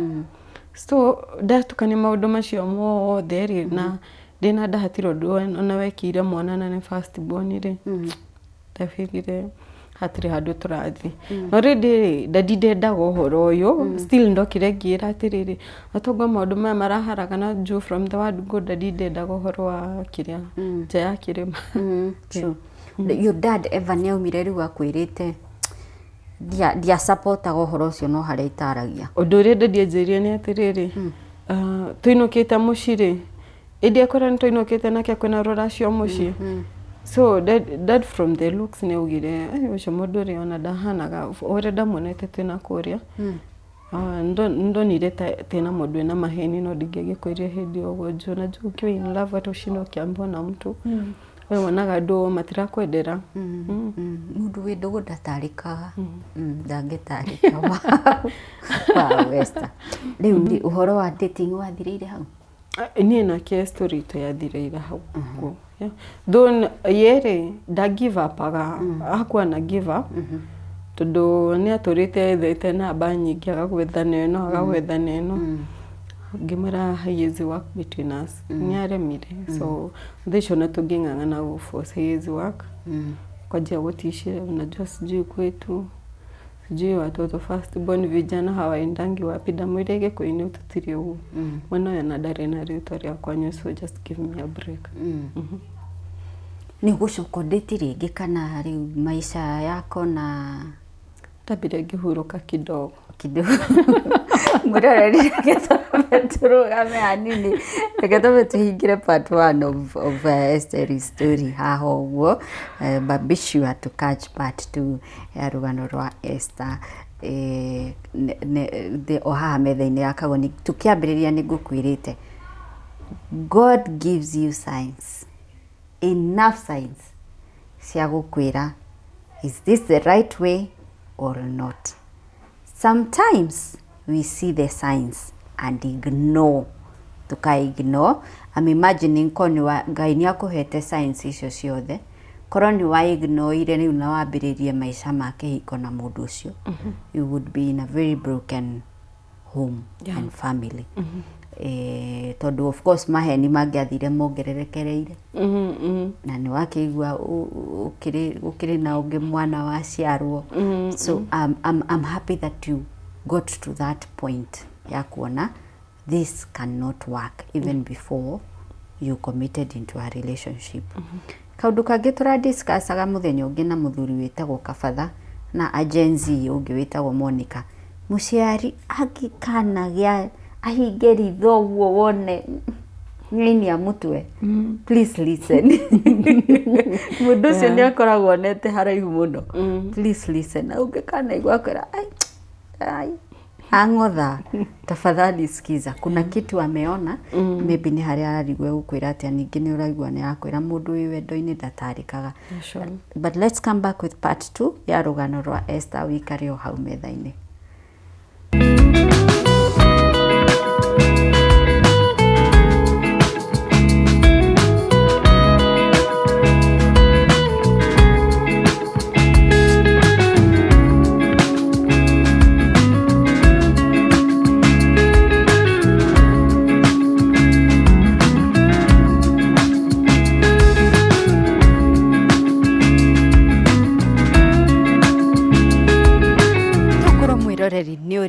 so ndatukania maũndũ macio mothe rĩ na ndĩna nda hatirĩ ũndũ ona wekire mwana na nĩ first born rĩ ndabirire hatirĩ handũ tũrathiĩ already ndendaga ũhoro ũyũ still ndokire ngĩra atĩrĩrĩ atonga maũndũ maya maraharagana Joe from the word go ndendaga ũhoro wa kĩrĩa nja ya kĩrĩma. True. Your dad ever nĩaumire rĩu akwĩrĩte dia supportaga ũhoro ũcio no harĩa itaragia? Ũndũ ũrĩa ndĩanjĩrire nĩ atĩrĩrĩ tũinũkĩte mũciĩ rĩ ĩndĩ akora nĩ tũinũkĩte nake kwĩna rũracio mũciĩ so dad from the looks nĩ augire ũcio mũndũ ũrĩa ona ndahanaga ũrĩa ndamuonete twĩna kũrĩa ndonire tena mũndũ ena maheni no ndingĩgĩkwĩria hĩndĩ ũguo Joe na Joe ukiwa in love hata ukiambiwa na mtu wewe wonaga andũ matirakwendera mũndũ wĩ ndũgũ ndatarĩkaga ndangĩtarĩka wow Esther rĩu ũhoro wa dating wathirĩire hau? Niĩ nake story itũ yathirĩire hau though yere da give up hakuwa na give up tondũ nĩ atũrĩte thete namba nyingĩ agagwethana ĩno agagwethana ĩno ngĩmera he is work between us nĩ aremire so thĩcio na tũngĩng'ang'ana go force he is work kwajia gũtishia unajua sijui kwetu sijui watoto first born vijana hawaendangi wapi ndamwĩre gĩkũyũ-inĩ tũtirĩ ũguo mwana ũyũ na ndarĩ na rĩtwa rĩakwa so just give me a break. Nĩ gũcoka ndĩti rĩngĩ kana rĩu maisha yako na tabire ngĩhurũka kidogo mũroreri tũrũgame hanini reke tũbe tũhingĩre part 1 of Esther's story haha ũguo but be sure to catch part 2 ya rũgano rwa Esther o haha metha-inĩ ya Kagoni tũkĩambĩrĩria nĩ ngũkwĩrĩte God gives you signs, enough signs cia gũkwĩra is this the right way or not. Sometimes we see the signs and ignore tukaignore. I'm imagining korwo Ngai nĩ akũhete signs icio ciothe korwo nĩ wa ignore ire rĩu na wambĩrĩrie maica ma kĩhiko na mũndũ ũcio you would be in a very broken home and family. Tondũ of course maheni mangĩathire mongererekereire na nĩ wakĩigua ũkĩrĩ na ũngĩ mwana waciarwo so I'm happy that you got to that point ya kuona this cannot work even before you committed into a relationship. Kaũndũ kangĩ tũradiscussaga mũthenya ũngĩ na mũthuri wĩtagwo Kabatha na agency ũngĩ wĩtagwo Monica mũciari agĩkana gĩa ahinge ritho ũguo wone nĩinia mũtwe please listen mũndũ ũcio nĩ akoragwo onete haraihu mũno please listen ũngĩkana igua kwĩra ai ang'otha tafadhali sikiza kuna kitu ameona maybe nĩ harĩa ararigwo gũkwĩra atĩ ningĩ nĩ ũraigua nĩ akwĩra mũndũ wĩ wendo-inĩ ndatarĩkaga but let's come back with part 2 ya rũgano rwa Esther wĩikare o hau metha-inĩ.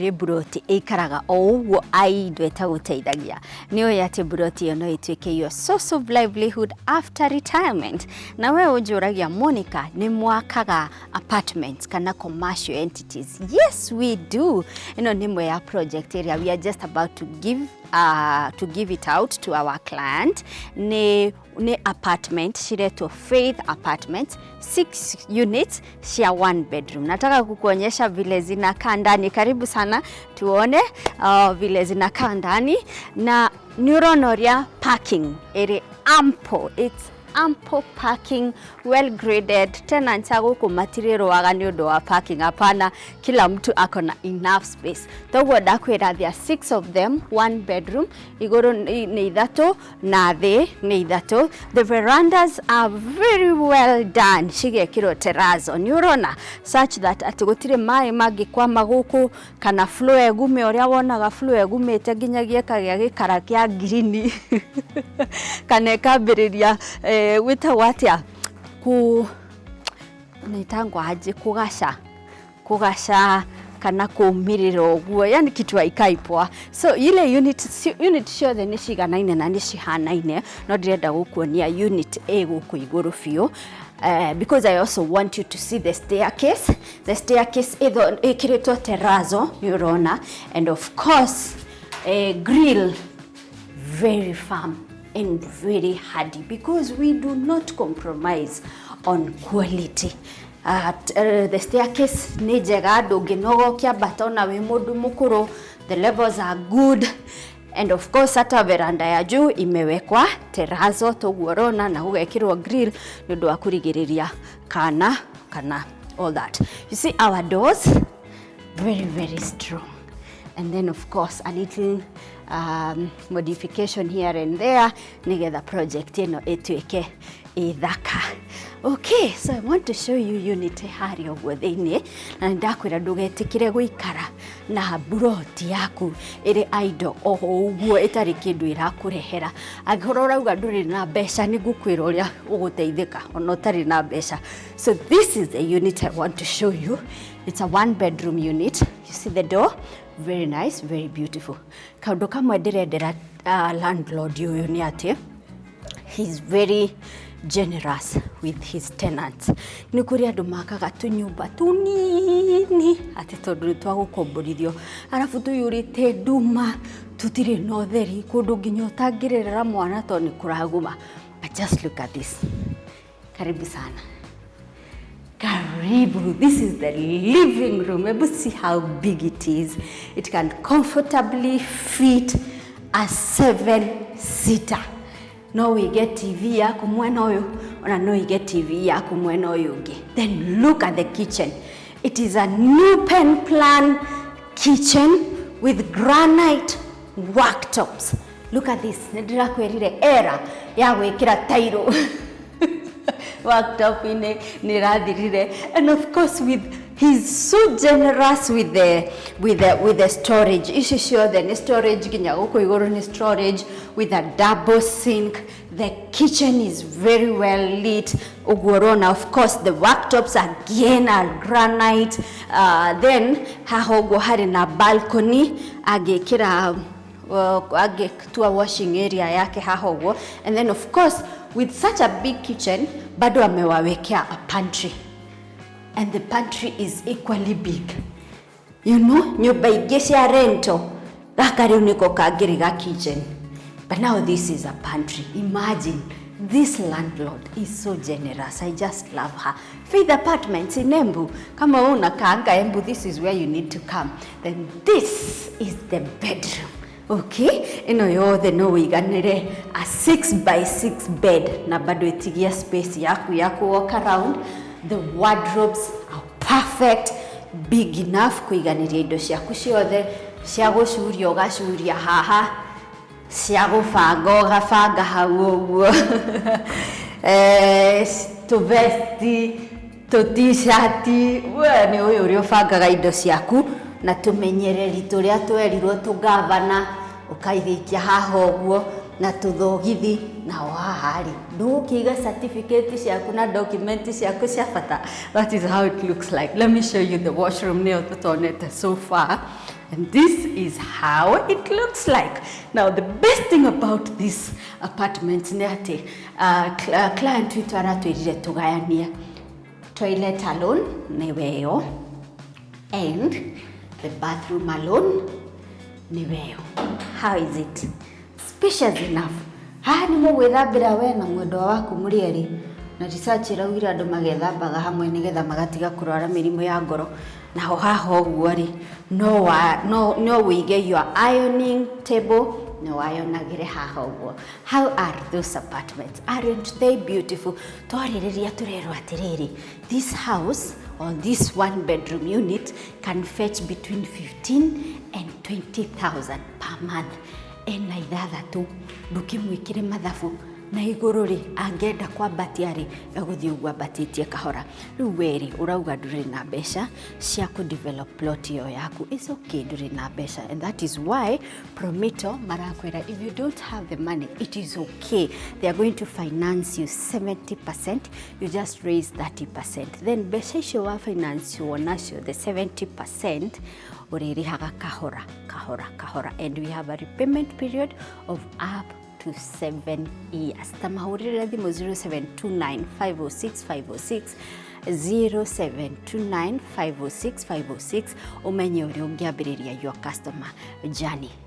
kwĩrĩ buroti ĩikaraga o ũguo aindũ ĩtagũteithagia nĩ ũĩ atĩ buroti ĩyo no ĩtuĩke your source of livelihood after retirement. Na we ũnjũragia Monica nĩ mwakaga apartments kana commercial entities. Yes we do. Ĩno nĩ ĩmwe ya project area we are just about to give it out to our client. Ni apartment ciretwo Faith Apartments, 6 units cia 1 bedroom. Nataka kukuonyesha vile zinakaa ndani. Karibu sana tuone vile zinakaa ndani, na neuronoria parking ere ample. It's ample parking, well graded. Tenants aguku matirirwaga ni undu wa parking, hapana, kila mtu akona enough space. Toguo ndakwira there are 6 of them, 1 bedroom, iguru ni ithatu na thi ni ithatu. The verandas are very well done, cigekirwo terrazzo, ni urona, such that atigutire mai mangikwama guku kana flow egume uria wonaga flow egumite nginyagia kagia gikara kia green kana kambiriria wita watia nitangwa aje kugasha kana kumirira uguo, yani kitu haikaipoa. So ile unit ciothe ni ciganaine na ni cihanaine, no ndirenda gukuonia unit A guku iguru biu. Because I also want you to see the staircase. The staircase ikiritwo terrazzo, you urona, and of course a grill, very firm and very hardy, because we do not compromise on quality. The staircase ni njega, ndunginogokia batona wi mundu mukuru. The levels are good, and of course hata veranda ya juu imewekwa terrazzo toguorona na gugekirwo grill nundu wa kurigiriria kana all that. You see our doors, very strong, and then of course a little modification here and there nigetha project ino ituike ithaka. Okay, so I want to show you unit hari ogwo thiini, na ndakwira ndugetikire guikara na buroti yaku iri aido ogwo itari kindu irakurehera. Angorora rauga nduri na mbeca ni ngukwira uria uguteithika ona utari na mbeca. So this is the unit I want to show you. It's a 1 bedroom unit. You see the door? Very nice, very beautiful. Kaundu kamwe ndirendera landlord uyu ni ati he's very generous with his tenants. Ni kuri andu makaga tunyumba tunini ati tondu twagukomborithio, arafu tuyurite nduma, tutire na utheri, kundu nginya utangirerera mwana to ni kuraguma. But just look at this. Karibu sana. Karibu. This is the living room. Able to see how big it is. It can comfortably fit a 7-seater. No we get TV yaku mwena uyu, ona no we get TV yaku mwena uyu ungi. Then look at the kitchen. It is a new pen plan kitchen with granite worktops. Look at this. Ndira kwerire era ya gwikira tairo. Worktop in nirathirire, and of course he's so generous with the storage. Ici ciothe ni storage, ginya guku iguru ni storage with a double sink. The kitchen is very well lit. Ugorona, of course the worktops again are granite. Then hahogo hari na balcony agekira agetua washing area yake hahogo, and then of course with such a big kitchen bado amewawekea a pantry, and the pantry is equally big. You know, nyumba ingĩ cia rento gaka riu niko kangiri ga kitchen, but now this is a pantry. Imagine, this landlord is so generous. I just love her. Faith Apartments in Embu. Kama una kaanga Embu, this is where you need to come. Then this is the bedroom. Okay, ino yothe no wiganire a 6x6 bed na bado itigia space yaku walk around. The wardrobes are perfect, big enough kuiganiria indo ciaku ciothe, cia gucuria ugacuria haha, cia gubanga ugabanga hau uguo. To vesti, to t-shirt, we ni uyu uri ubangaga indo ciaku na tumenyereri turia twerirwo tugavana ukaithikia haha uguo na tuthogithi na wahari ndukiga certificate ciaku na document ciaku cia bata. That is how it looks like. Let me show you the washroom now tutonete so far. And this is how it looks like. Now the best thing about this apartment nĩ atĩ client witũ aratwĩrire tũgayanie toilet alone nĩwe ĩyo and the bathroom alone nĩwe ĩyo. How is it? Spacious enough. Haha nĩ mũgwĩthambĩra we na mwendwa waku mũrĩ erĩ, na research ĩraugire andũ magethambaga hamwe nĩgetha magatiga kũrwara mĩrimũ ya ngoro. Naho haha ũguo rĩ no wĩige your ironing table no wayonagĩre haha ũguo. How are those apartments? Aren't they beautiful? Twarĩrĩria tũrerwo atĩrĩrĩ, this house or this one bedroom unit can fetch between 15 and 20,000 per month. Ena ithathatũ ndũkĩmwĩkĩre mathabu na igũrũ rĩ angĩenda kwambatia rĩ egũthiĩ ũguo ambatĩtie kahora. Rĩu weri ũrauga ndũrĩ na mbeca cia ku develop plot ĩyo yaku. It's okay, ndũrĩ na mbeca, and that is why Promito marakwĩra if you don't have the money it is okay, they are going to finance you 70%, you just raise 30%, then mbeca icio wa finance nacio the 70% ũrĩrĩhaga kahora kahora kahora, and we have a repayment period of up to 7 years. Tamahurira thimo 0729 506 506 0729 506 506 umenye ũrĩa ũngĩambĩrĩria your customer journey.